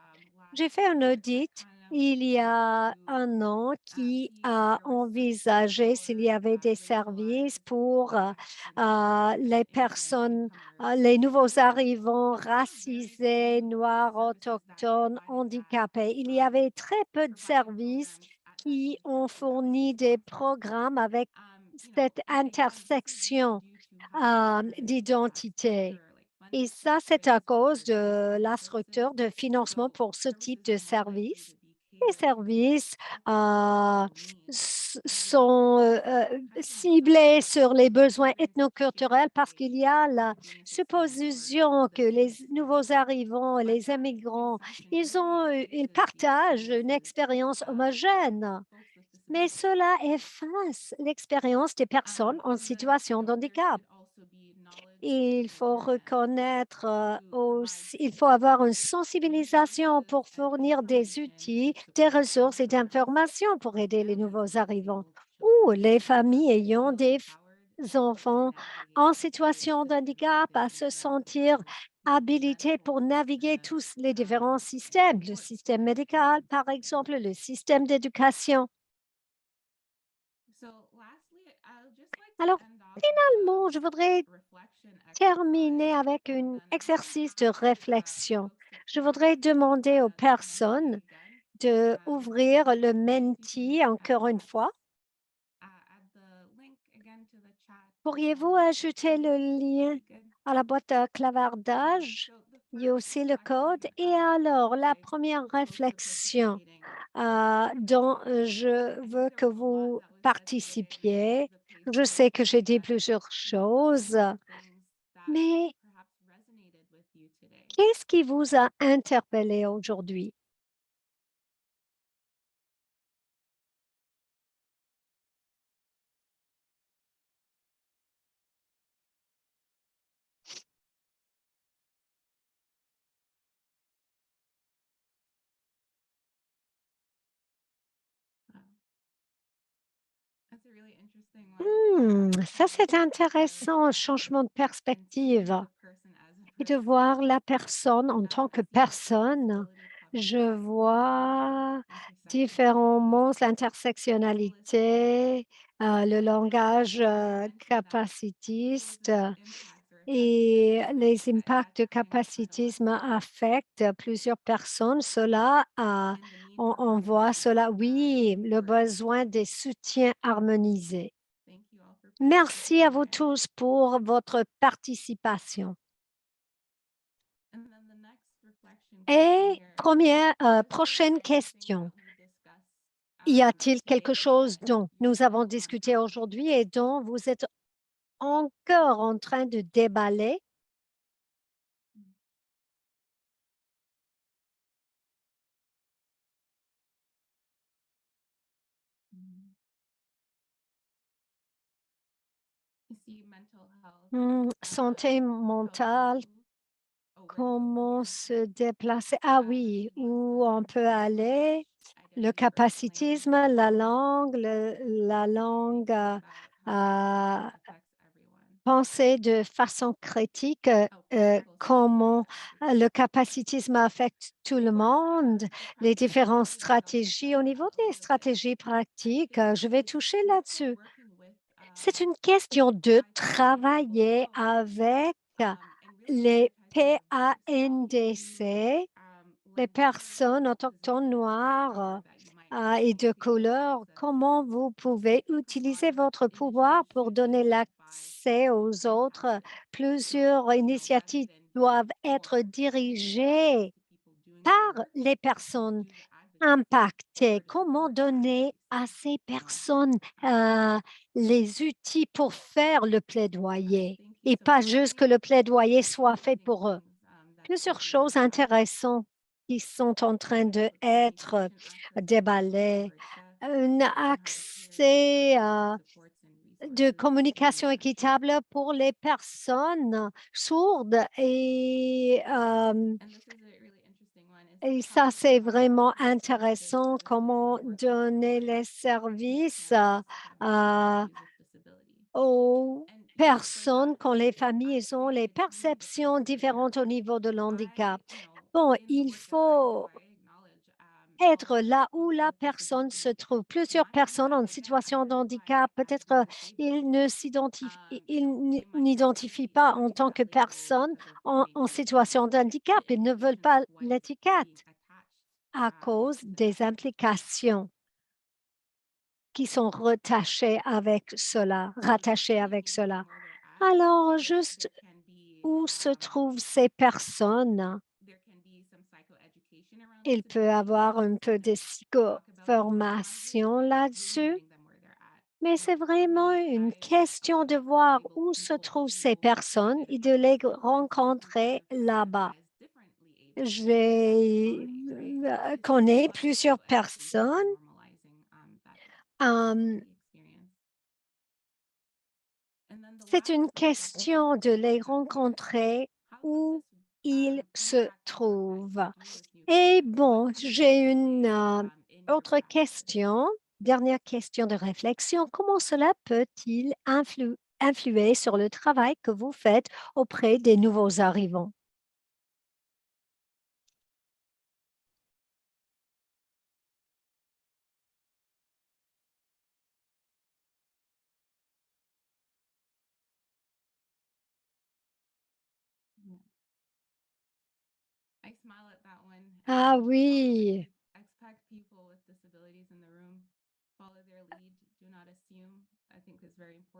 J'ai fait un audit il y a un an qui a envisagé s'il y avait des services pour les personnes, les nouveaux arrivants racisés, noirs, autochtones, handicapés. Il y avait très peu de services qui ont fourni des programmes avec cette intersection d'identité. Et ça, c'est à cause de la structure de financement pour ce type de service. Les services sont ciblés sur les besoins ethnoculturels parce qu'il y a la supposition que les nouveaux arrivants, les immigrants, ils partagent une expérience homogène. Mais cela efface l'expérience des personnes en situation de handicap. Il faut reconnaître aussi, il faut avoir une sensibilisation pour fournir des outils, des ressources et d'informations pour aider les nouveaux arrivants ou les familles ayant des enfants en situation de handicap à se sentir habilités pour naviguer tous les différents systèmes, le système médical, par exemple, le système d'éducation. Alors, finalement, je voudrais terminer avec un exercice de réflexion. Je voudrais demander aux personnes d'ouvrir le Menti encore une fois. Pourriez-vous ajouter le lien à la boîte à clavardage? Il y a aussi le code. Et alors, la première réflexion dont je veux que vous participiez. Je sais que j'ai dit plusieurs choses, mais qu'est-ce qui vous a interpellé aujourd'hui? Ça, c'est intéressant, changement de perspective et de voir la personne en tant que personne. Je vois différents mots, l'intersectionnalité, le langage capacitiste et les impacts de capacitisme affectent plusieurs personnes. Cela, on voit cela, oui, le besoin des soutiens harmonisés. Merci à vous tous pour votre participation. Et prochaine question. Y a-t-il quelque chose dont nous avons discuté aujourd'hui et dont vous êtes encore en train de déballer? Santé mentale, comment se déplacer? Ah oui, où on peut aller, le capacitisme, la langue, à penser de façon critique, comment le capacitisme affecte tout le monde, les différentes stratégies. Au niveau des stratégies pratiques, je vais toucher là-dessus. C'est une question de travailler avec les PANDC, les personnes autochtones noires et de couleur. Comment vous pouvez utiliser votre pouvoir pour donner l'accès aux autres? Plusieurs initiatives doivent être dirigées par les personnes impactées. Comment donner à ces personnes les outils pour faire le plaidoyer et pas juste que le plaidoyer soit fait pour eux? Plusieurs choses intéressantes qui sont en train d'être déballées. Un accès de communication équitable pour les personnes sourdes et ça, c'est vraiment intéressant, comment donner les services aux personnes quand les familles ont les perceptions différentes au niveau de l'handicap. Bon, il faut être là où la personne se trouve. Plusieurs personnes en situation de handicap, peut-être ils n'identifient pas en tant que personne en situation de handicap. Ils ne veulent pas l'étiquette à cause des implications qui sont rattachées avec cela. Alors, juste où se trouvent ces personnes? Il peut avoir un peu de psychoformation là-dessus, mais c'est vraiment une question de voir où se trouvent ces personnes et de les rencontrer là-bas. Je connais plusieurs personnes. C'est une question de les rencontrer où ils se trouvent. Et bon, j'ai une autre question, dernière question de réflexion. Comment cela peut-il influer sur le travail que vous faites auprès des nouveaux arrivants? Ah oui,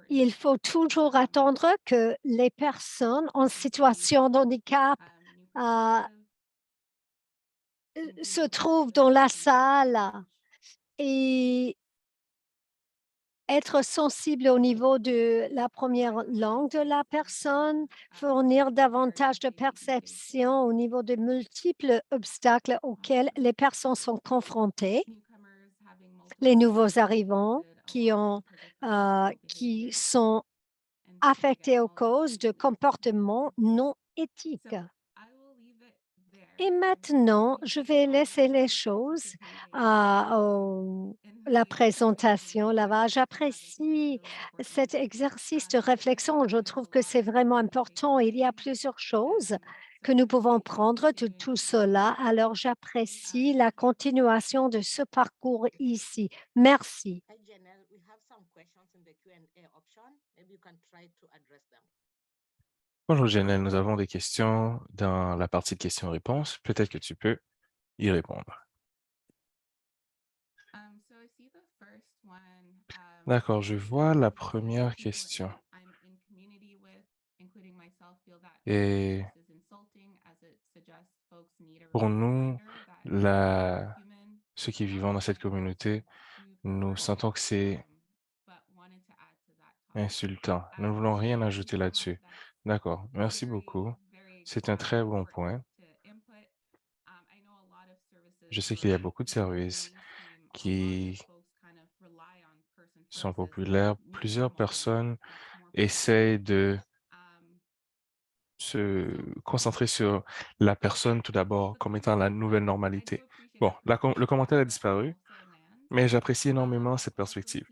il faut toujours attendre que les personnes en situation de handicap euh, se trouvent dans la salle et être sensible au niveau de la première langue de la personne, fournir davantage de perception au niveau de multiples obstacles auxquels les personnes sont confrontées, les nouveaux arrivants qui sont affectés aux causes de comportements non éthiques. Et maintenant, je vais laisser les choses la présentation là-bas. J'apprécie cet exercice de réflexion. Je trouve que c'est vraiment important. Il y a plusieurs choses que nous pouvons prendre de tout cela. Alors, j'apprécie la continuation de ce parcours ici. Merci. Hi, Janelle. We have some questions in the Q&A option. Maybe you can try to address them. Bonjour Janelle, nous avons des questions dans la partie de questions-réponses. Peut-être que tu peux y répondre. D'accord, je vois la première question. Et pour nous, ceux qui vivent dans cette communauté, Nous sentons que c'est insultant. Nous ne voulons rien ajouter là-dessus. D'accord, merci beaucoup. C'est un très bon point. Je sais qu'il y a beaucoup de services qui sont populaires. Plusieurs personnes essaient de se concentrer sur la personne tout d'abord comme étant la nouvelle normalité. Bon, le commentaire a disparu, mais j'apprécie énormément cette perspective.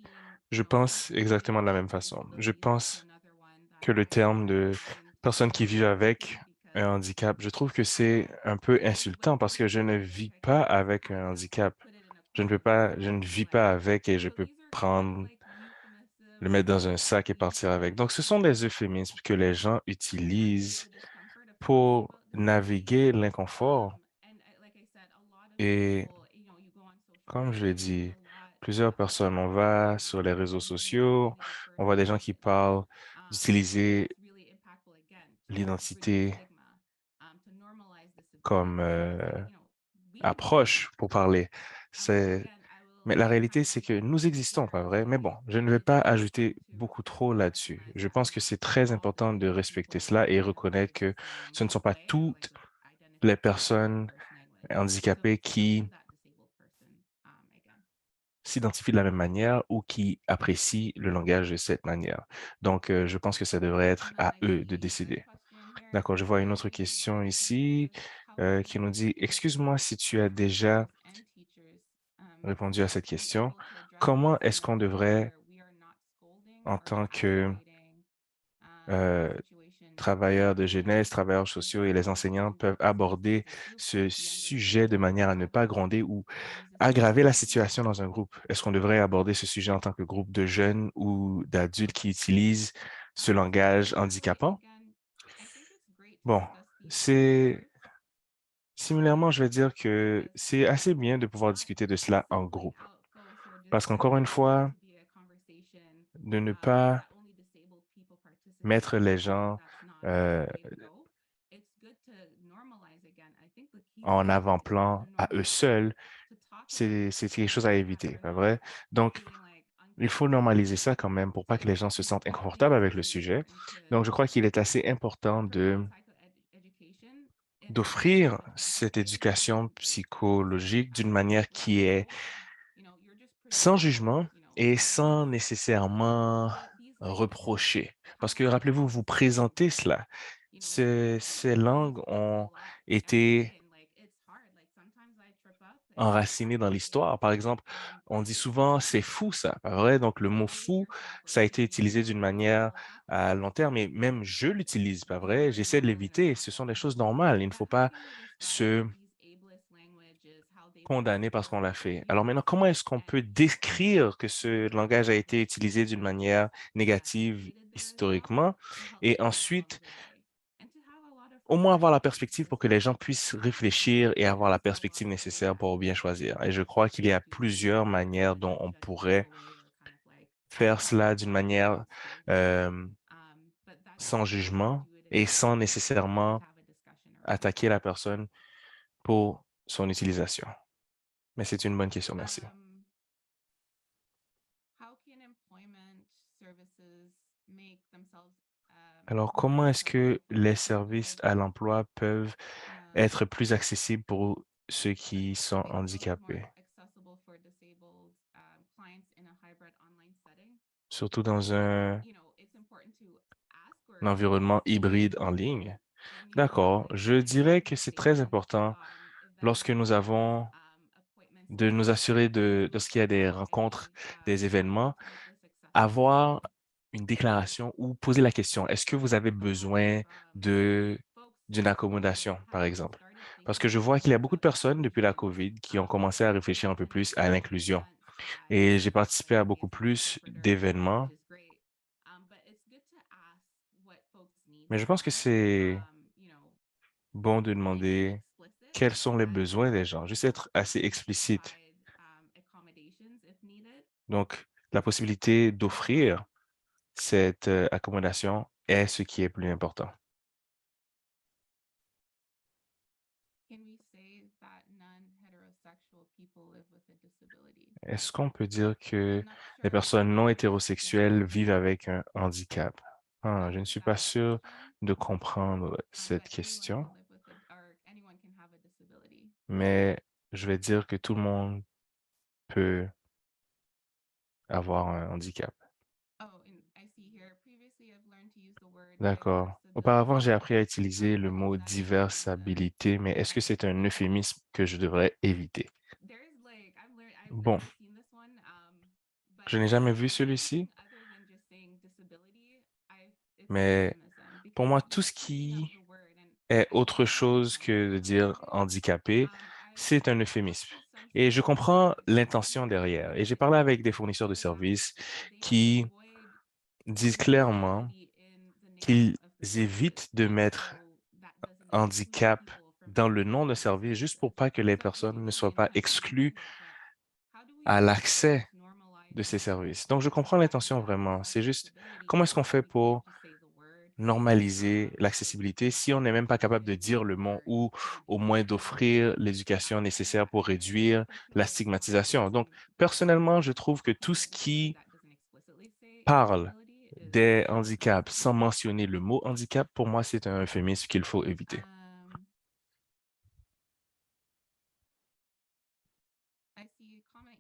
Je pense exactement de la même façon. Je pense que le terme de personne qui vit avec un handicap, je trouve que c'est un peu insultant parce que je ne vis pas avec un handicap. Je ne vis pas avec et je peux prendre, le mettre dans un sac et partir avec. Donc, ce sont des euphémismes que les gens utilisent pour naviguer l'inconfort. Et comme je l'ai dit, plusieurs personnes, on va sur les réseaux sociaux, on voit des gens qui parlent d'utiliser l'identité comme approche pour parler. Mais la réalité, c'est que nous existons, pas vrai? Mais bon, je ne vais pas ajouter beaucoup trop là-dessus. Je pense que c'est très important de respecter cela et reconnaître que ce ne sont pas toutes les personnes handicapées qui s'identifient de la même manière ou qui apprécient le langage de cette manière. Donc, je pense que ça devrait être à eux de décider. D'accord, je vois une autre question ici qui nous dit, excuse-moi si tu as déjà répondu à cette question. Comment est-ce qu'on devrait, en tant que euh, travailleurs de jeunesse, travailleurs sociaux et les enseignants peuvent aborder ce sujet de manière à ne pas gronder ou aggraver la situation dans un groupe? Est-ce qu'on devrait aborder ce sujet en tant que groupe de jeunes ou d'adultes qui utilisent ce langage handicapant? Bon, c'est similairement, je vais dire que c'est assez bien de pouvoir discuter de cela en groupe. Parce qu'encore une fois, de ne pas mettre les gens euh, en avant-plan à eux seuls, c'est quelque chose à éviter, pas vrai? Donc, il faut normaliser ça quand même pour pas que les gens se sentent inconfortables avec le sujet. Donc, je crois qu'il est assez important d'offrir cette éducation psychologique d'une manière qui est sans jugement et sans nécessairement reprocher. Parce que rappelez-vous, vous présentez cela. Ces langues ont été enracinées dans l'histoire. Par exemple, on dit souvent c'est fou ça, pas vrai? Donc le mot fou, ça a été utilisé d'une manière à long terme et même je l'utilise, pas vrai? J'essaie de l'éviter. Ce sont des choses normales. Il ne faut pas se condamné parce qu'on l'a fait. Alors maintenant, comment est-ce qu'on peut décrire que ce langage a été utilisé d'une manière négative historiquement et ensuite, au moins avoir la perspective pour que les gens puissent réfléchir et avoir la perspective nécessaire pour bien choisir. Et je crois qu'il y a plusieurs manières dont on pourrait faire cela d'une manière euh, sans jugement et sans nécessairement attaquer la personne pour son utilisation. Mais c'est une bonne question, merci. Alors, comment est-ce que les services à l'emploi peuvent être plus accessibles pour ceux qui sont handicapés, surtout dans un environnement hybride en ligne? D'accord, je dirais que c'est très important lorsque nous avons de nous assurer de ce qu'il y a des rencontres, des événements, avoir une déclaration ou poser la question, est-ce que vous avez besoin de d'une accommodation, par exemple? Parce que je vois qu'il y a beaucoup de personnes depuis la COVID qui ont commencé à réfléchir un peu plus à l'inclusion. Et j'ai participé à beaucoup plus d'événements, mais je pense que c'est bon de demander quels sont les besoins des gens, juste être assez explicite. Donc, la possibilité d'offrir cette accommodation est ce qui est plus important. Est-ce qu'on peut dire que les personnes non hétérosexuelles vivent avec un handicap? Ah, je ne suis pas sûr de comprendre cette question, mais je vais dire que tout le monde peut avoir un handicap. D'accord. Auparavant, j'ai appris à utiliser le mot diversabilité, mais est-ce que c'est un euphémisme que je devrais éviter? Bon, je n'ai jamais vu celui-ci, mais pour moi, tout ce qui est autre chose que de dire handicapé, c'est un euphémisme. Et je comprends l'intention derrière. Et j'ai parlé avec des fournisseurs de services qui disent clairement qu'ils évitent de mettre handicap dans le nom de service juste pour pas que les personnes ne soient pas exclues à l'accès de ces services. Donc, je comprends l'intention vraiment. C'est juste, comment est-ce qu'on fait pour normaliser l'accessibilité si on n'est même pas capable de dire le mot ou au moins d'offrir l'éducation nécessaire pour réduire la stigmatisation. Donc, personnellement, je trouve que tout ce qui parle des handicaps sans mentionner le mot handicap, pour moi, c'est un euphémisme qu'il faut éviter.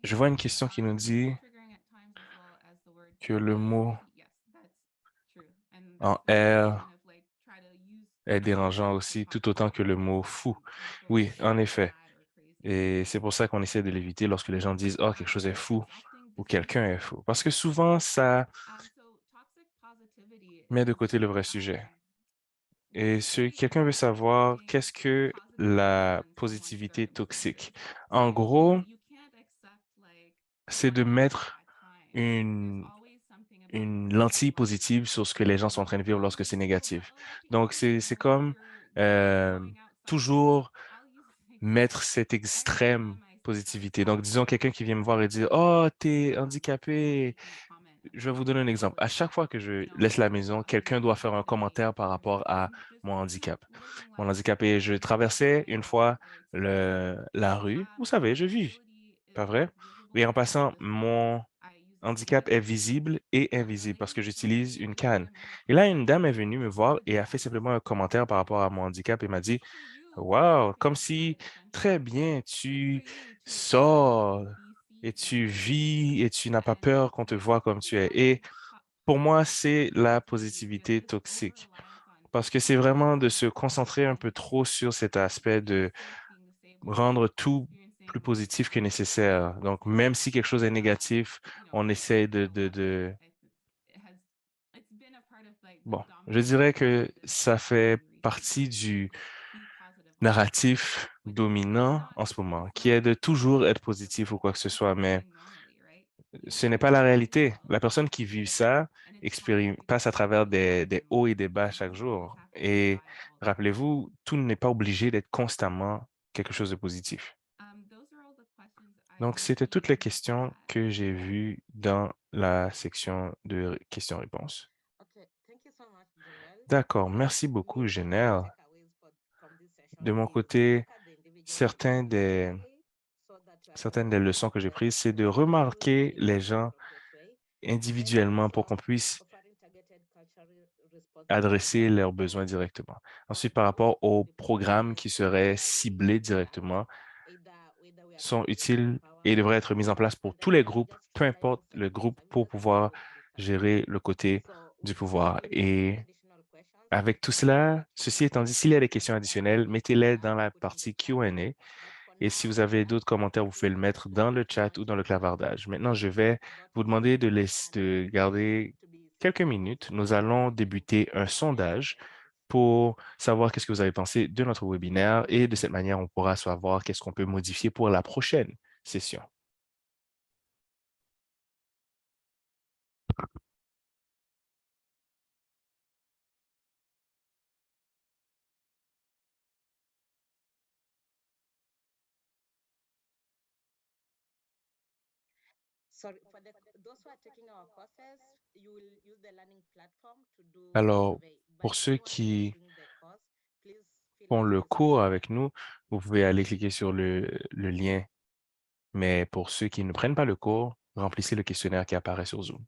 Je vois une question qui nous dit que le mot en R est dérangeant aussi, tout autant que le mot fou. Oui, en effet. Et c'est pour ça qu'on essaie de l'éviter lorsque les gens disent, oh, quelque chose est fou ou quelqu'un est fou. Parce que souvent, ça met de côté le vrai sujet. Et si quelqu'un veut savoir qu'est-ce que la positivité toxique. En gros, c'est de mettre une, une lentille positive sur ce que les gens sont en train de vivre lorsque c'est négatif. Donc, c'est comme euh, toujours mettre cette extrême positivité. Donc, disons quelqu'un qui vient me voir et dire, oh, t'es handicapé. Je vais vous donner un exemple. À chaque fois que je laisse la maison, quelqu'un doit faire un commentaire par rapport à mon handicap. Mon handicap, et je traversais une fois la rue. Vous savez, je vis, pas vrai? Et en passant, mon handicap est visible et invisible parce que j'utilise une canne. Et là, une dame est venue me voir et a fait simplement un commentaire par rapport à mon handicap et m'a dit, wow, comme si très bien, tu sors et tu vis et tu n'as pas peur qu'on te voit comme tu es. Et pour moi, c'est la positivité toxique parce que c'est vraiment de se concentrer un peu trop sur cet aspect de rendre tout plus positif que nécessaire. Donc, même si quelque chose est négatif, on essaie Bon, je dirais que ça fait partie du narratif dominant en ce moment, qui est de toujours être positif ou quoi que ce soit, mais ce n'est pas la réalité. La personne qui vit ça passe à travers des hauts et des bas chaque jour. Et rappelez-vous, tout n'est pas obligé d'être constamment quelque chose de positif. Donc, c'était toutes les questions que j'ai vues dans la section de questions-réponses. D'accord, merci beaucoup, Genève. De mon côté, certaines des, certaines des leçons que j'ai prises, c'est de remarquer les gens individuellement pour qu'on puisse adresser leurs besoins directement. Ensuite, par rapport aux programmes qui seraient ciblés directement, sont utiles et devraient être mis en place pour tous les groupes, peu importe le groupe, pour pouvoir gérer le côté du pouvoir. Et avec tout cela, ceci étant dit, s'il y a des questions additionnelles, mettez-les dans la partie Q&A. Et si vous avez d'autres commentaires, vous pouvez le mettre dans le chat ou dans le clavardage. Maintenant, je vais vous demander de garder quelques minutes. Nous allons débuter un sondage pour savoir qu'est-ce que vous avez pensé de notre webinaire et de cette manière, on pourra savoir qu'est-ce qu'on peut modifier pour la prochaine session. Alors, pour ceux qui font le cours avec nous, vous pouvez aller cliquer sur le lien Mais pour ceux qui ne prennent pas le cours, remplissez le questionnaire qui apparaît sur Zoom.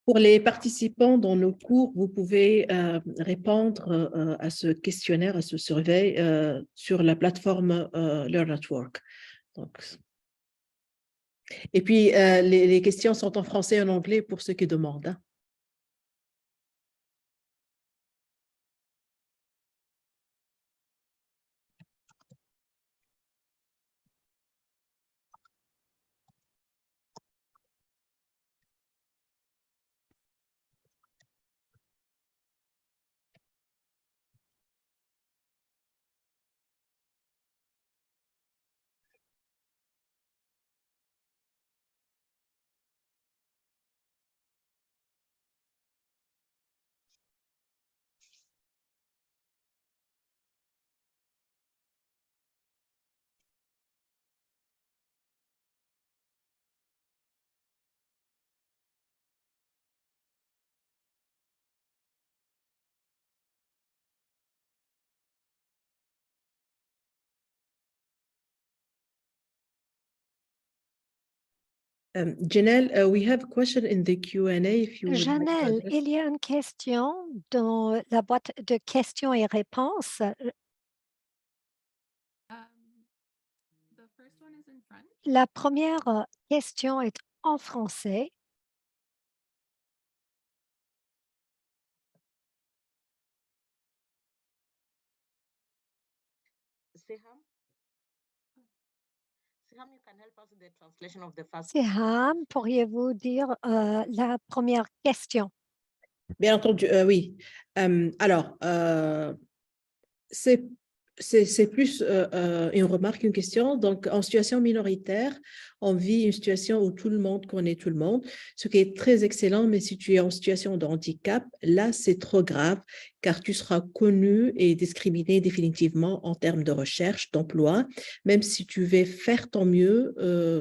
Pour les participants dans nos cours, vous pouvez répondre à ce questionnaire, à ce survey sur la plateforme Learn at Work. Donc, et puis, les questions sont en français et en anglais pour ceux qui demandent, hein. Janelle, we have a question in the Q&A if you would like to Janelle, address. il y a une question dans la boîte de questions et réponses. The first one is in French. La première question est en français. Siham? Siham, you can help us with the translation of the first. Siham, pourriez-vous dire la première question? Bien entendu, oui. Alors, c'est c'est plus une remarque, une question. Donc, en situation minoritaire, on vit une situation où tout le monde connaît tout le monde, ce qui est très excellent, mais si tu es en situation de handicap, là, c'est trop grave, car tu seras connu et discriminé définitivement en termes de recherche, d'emploi, même si tu veux faire ton mieux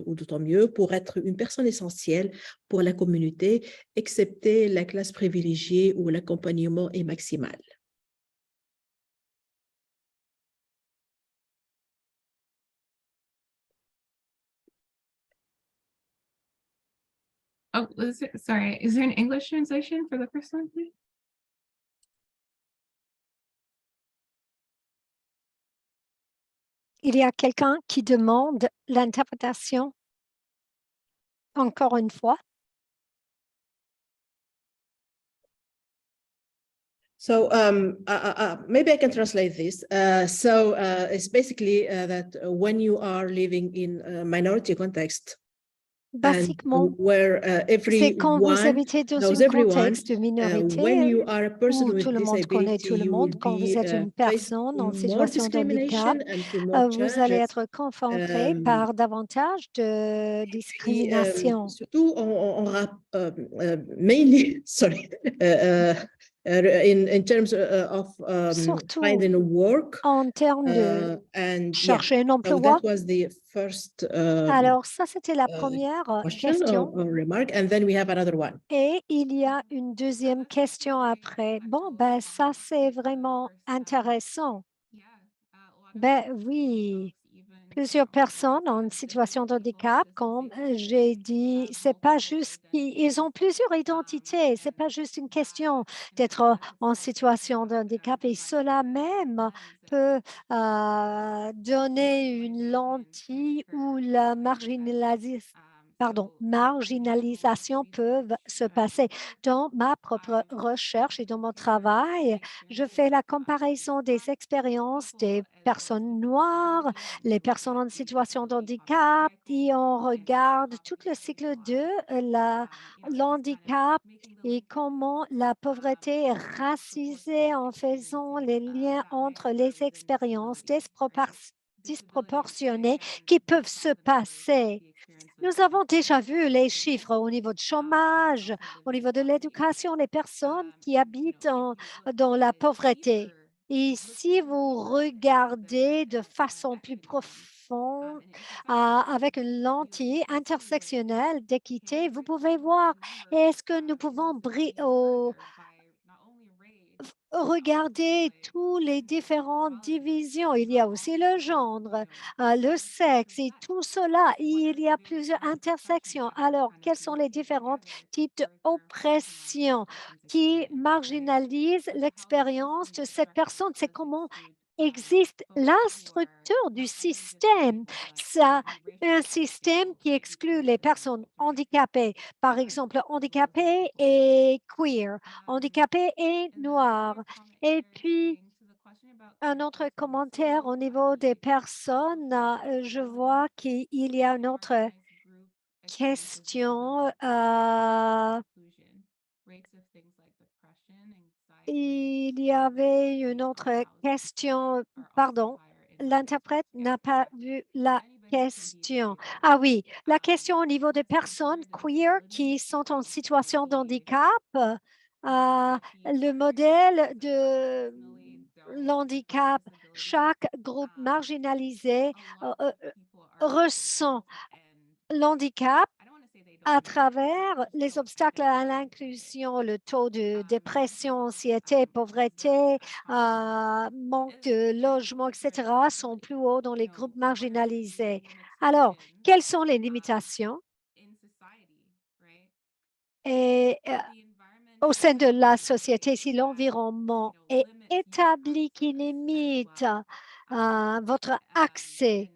ou de ton mieux pour être une personne essentielle pour la communauté, excepté la classe privilégiée où l'accompagnement est maximal. Oh, sorry, is there an English translation for the first one, please? Il y a quelqu'un qui demande l'interprétation encore une fois. So maybe I can translate this. It's basically that when you are living in a minority context, Basiquement, where c'est quand vous everyone habitez dans knows un everyone, contexte de when minorité you are a person où with tout le monde connaît disability, tout le you will monde, quand vous be êtes une faced personne en more situation de handicap, discrimination and to more vous allez challenges. être confronté par davantage de discrimination. Surtout mainly, sorry, in terms of Surtout finding work. en termes de chercher un So emploi. that was the first Alors, ça, c'était la première question. or remark, and then we have another one. Et il y a une deuxième question après. Bon, ben, ça, c'est vraiment intéressant. Ben oui, plusieurs personnes en situation de handicap, comme j'ai dit, c'est pas juste qu'ils ont plusieurs identités, c'est pas juste une question d'être en situation de handicap et cela même peut donner une lentille où la marginalisation peuvent se passer. Dans ma propre recherche et dans mon travail, je fais la comparaison des expériences des personnes noires, les personnes en situation de handicap, et on regarde tout le cycle de l'handicap et comment la pauvreté est racisée en faisant les liens entre les expériences disproportionnées qui peuvent se passer. Nous avons déjà vu les chiffres au niveau du chômage, au niveau de l'éducation, les personnes qui habitent dans la pauvreté. Et si vous regardez de façon plus profonde, avec une lentille intersectionnelle d'équité, vous pouvez voir, est-ce que nous pouvons regarder toutes les différentes divisions. Il y a aussi le genre, le sexe et tout cela. Il y a plusieurs intersections. Alors, quels sont les différents types d'oppression qui marginalisent l'expérience de cette personne? C'est comment existe la structure du système. Ça, un système qui exclut les personnes handicapées, par exemple handicapées et queer, handicapées et noires. Et puis, un autre commentaire au niveau des personnes, je vois qu'il y a une autre question. Il y avait une autre question, pardon, l'interprète n'a pas vu la question. Ah oui, la question au niveau des personnes queer qui sont en situation de handicap, le modèle de l'handicap, chaque groupe marginalisé ressent l'handicap à travers les obstacles à l'inclusion, le taux de dépression, anxiété, pauvreté, manque de logement, etc., sont plus hauts dans les groupes marginalisés. Alors, quelles sont les limitations? Et au sein de la société, si l'environnement est établi qui limite votre accès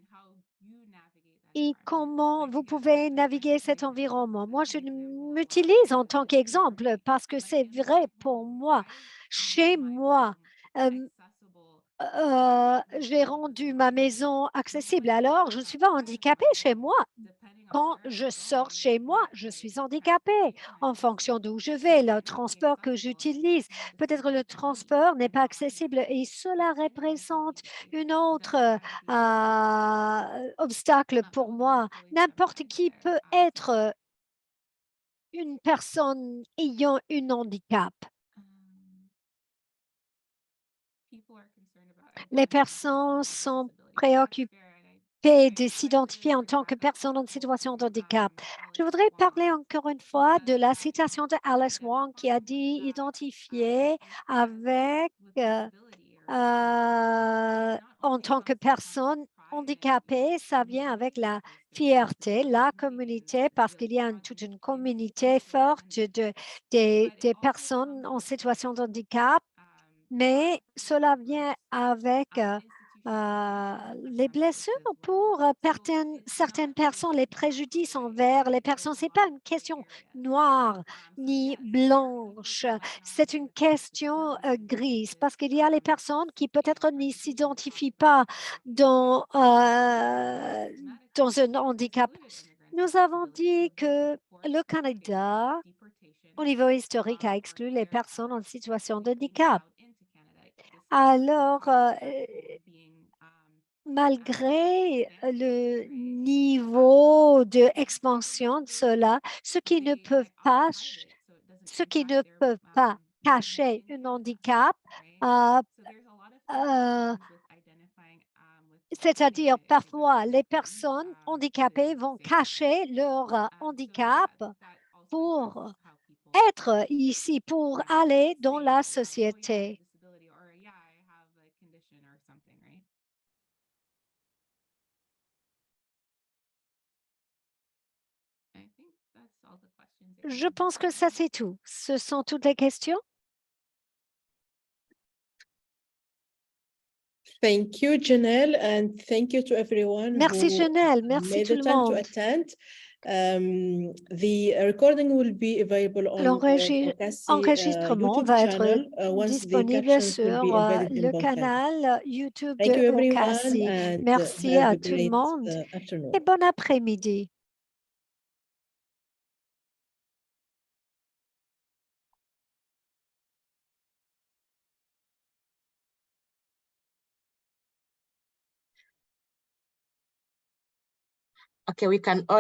et comment vous pouvez naviguer cet environnement. Moi, je m'utilise en tant qu'exemple parce que c'est vrai pour moi. Chez moi, j'ai rendu ma maison accessible. Alors, je ne suis pas handicapée chez moi. quand je sors chez moi, je suis handicapée en fonction d'où je vais, le transport que j'utilise. Peut-être le transport n'est pas accessible et cela représente une autre obstacle pour moi. N'importe qui peut être une personne ayant un handicap. Les personnes sont préoccupées de s'identifier en tant que personne en situation de handicap. Je voudrais parler encore une fois de la citation de Alice Wong qui a dit identifier avec en tant que personne handicapée, ça vient avec la fierté, la communauté, parce qu'il y a toute une communauté forte des personnes en situation de handicap, mais cela vient avec les blessures pour certaines personnes, les préjudices envers les personnes. Ce n'est pas une question noire ni blanche, c'est une question grise parce qu'il y a les personnes qui peut-être ne s'identifient pas dans un handicap. Nous avons dit que le Canada, au niveau historique, a exclu les personnes en situation de handicap. Alors, malgré le niveau d'expansion de cela, ceux qui ne peuvent pas cacher un handicap, c'est-à-dire parfois les personnes handicapées vont cacher leur handicap pour être ici, pour aller dans la société. Je pense que ça, c'est tout. Ce sont toutes les questions. Thank you, Janelle, and thank you to everyone Merci, who Janelle. Merci made tout the le time to monde. attend. The recording will be available on L'enregistrement YouTube va channel être once the disponible captions will sur be embedded in le both canal YouTube Thank you, de everyone, OCACI. and Merci have à a tout le great monde afternoon. et bon après-midi. Okay, we can all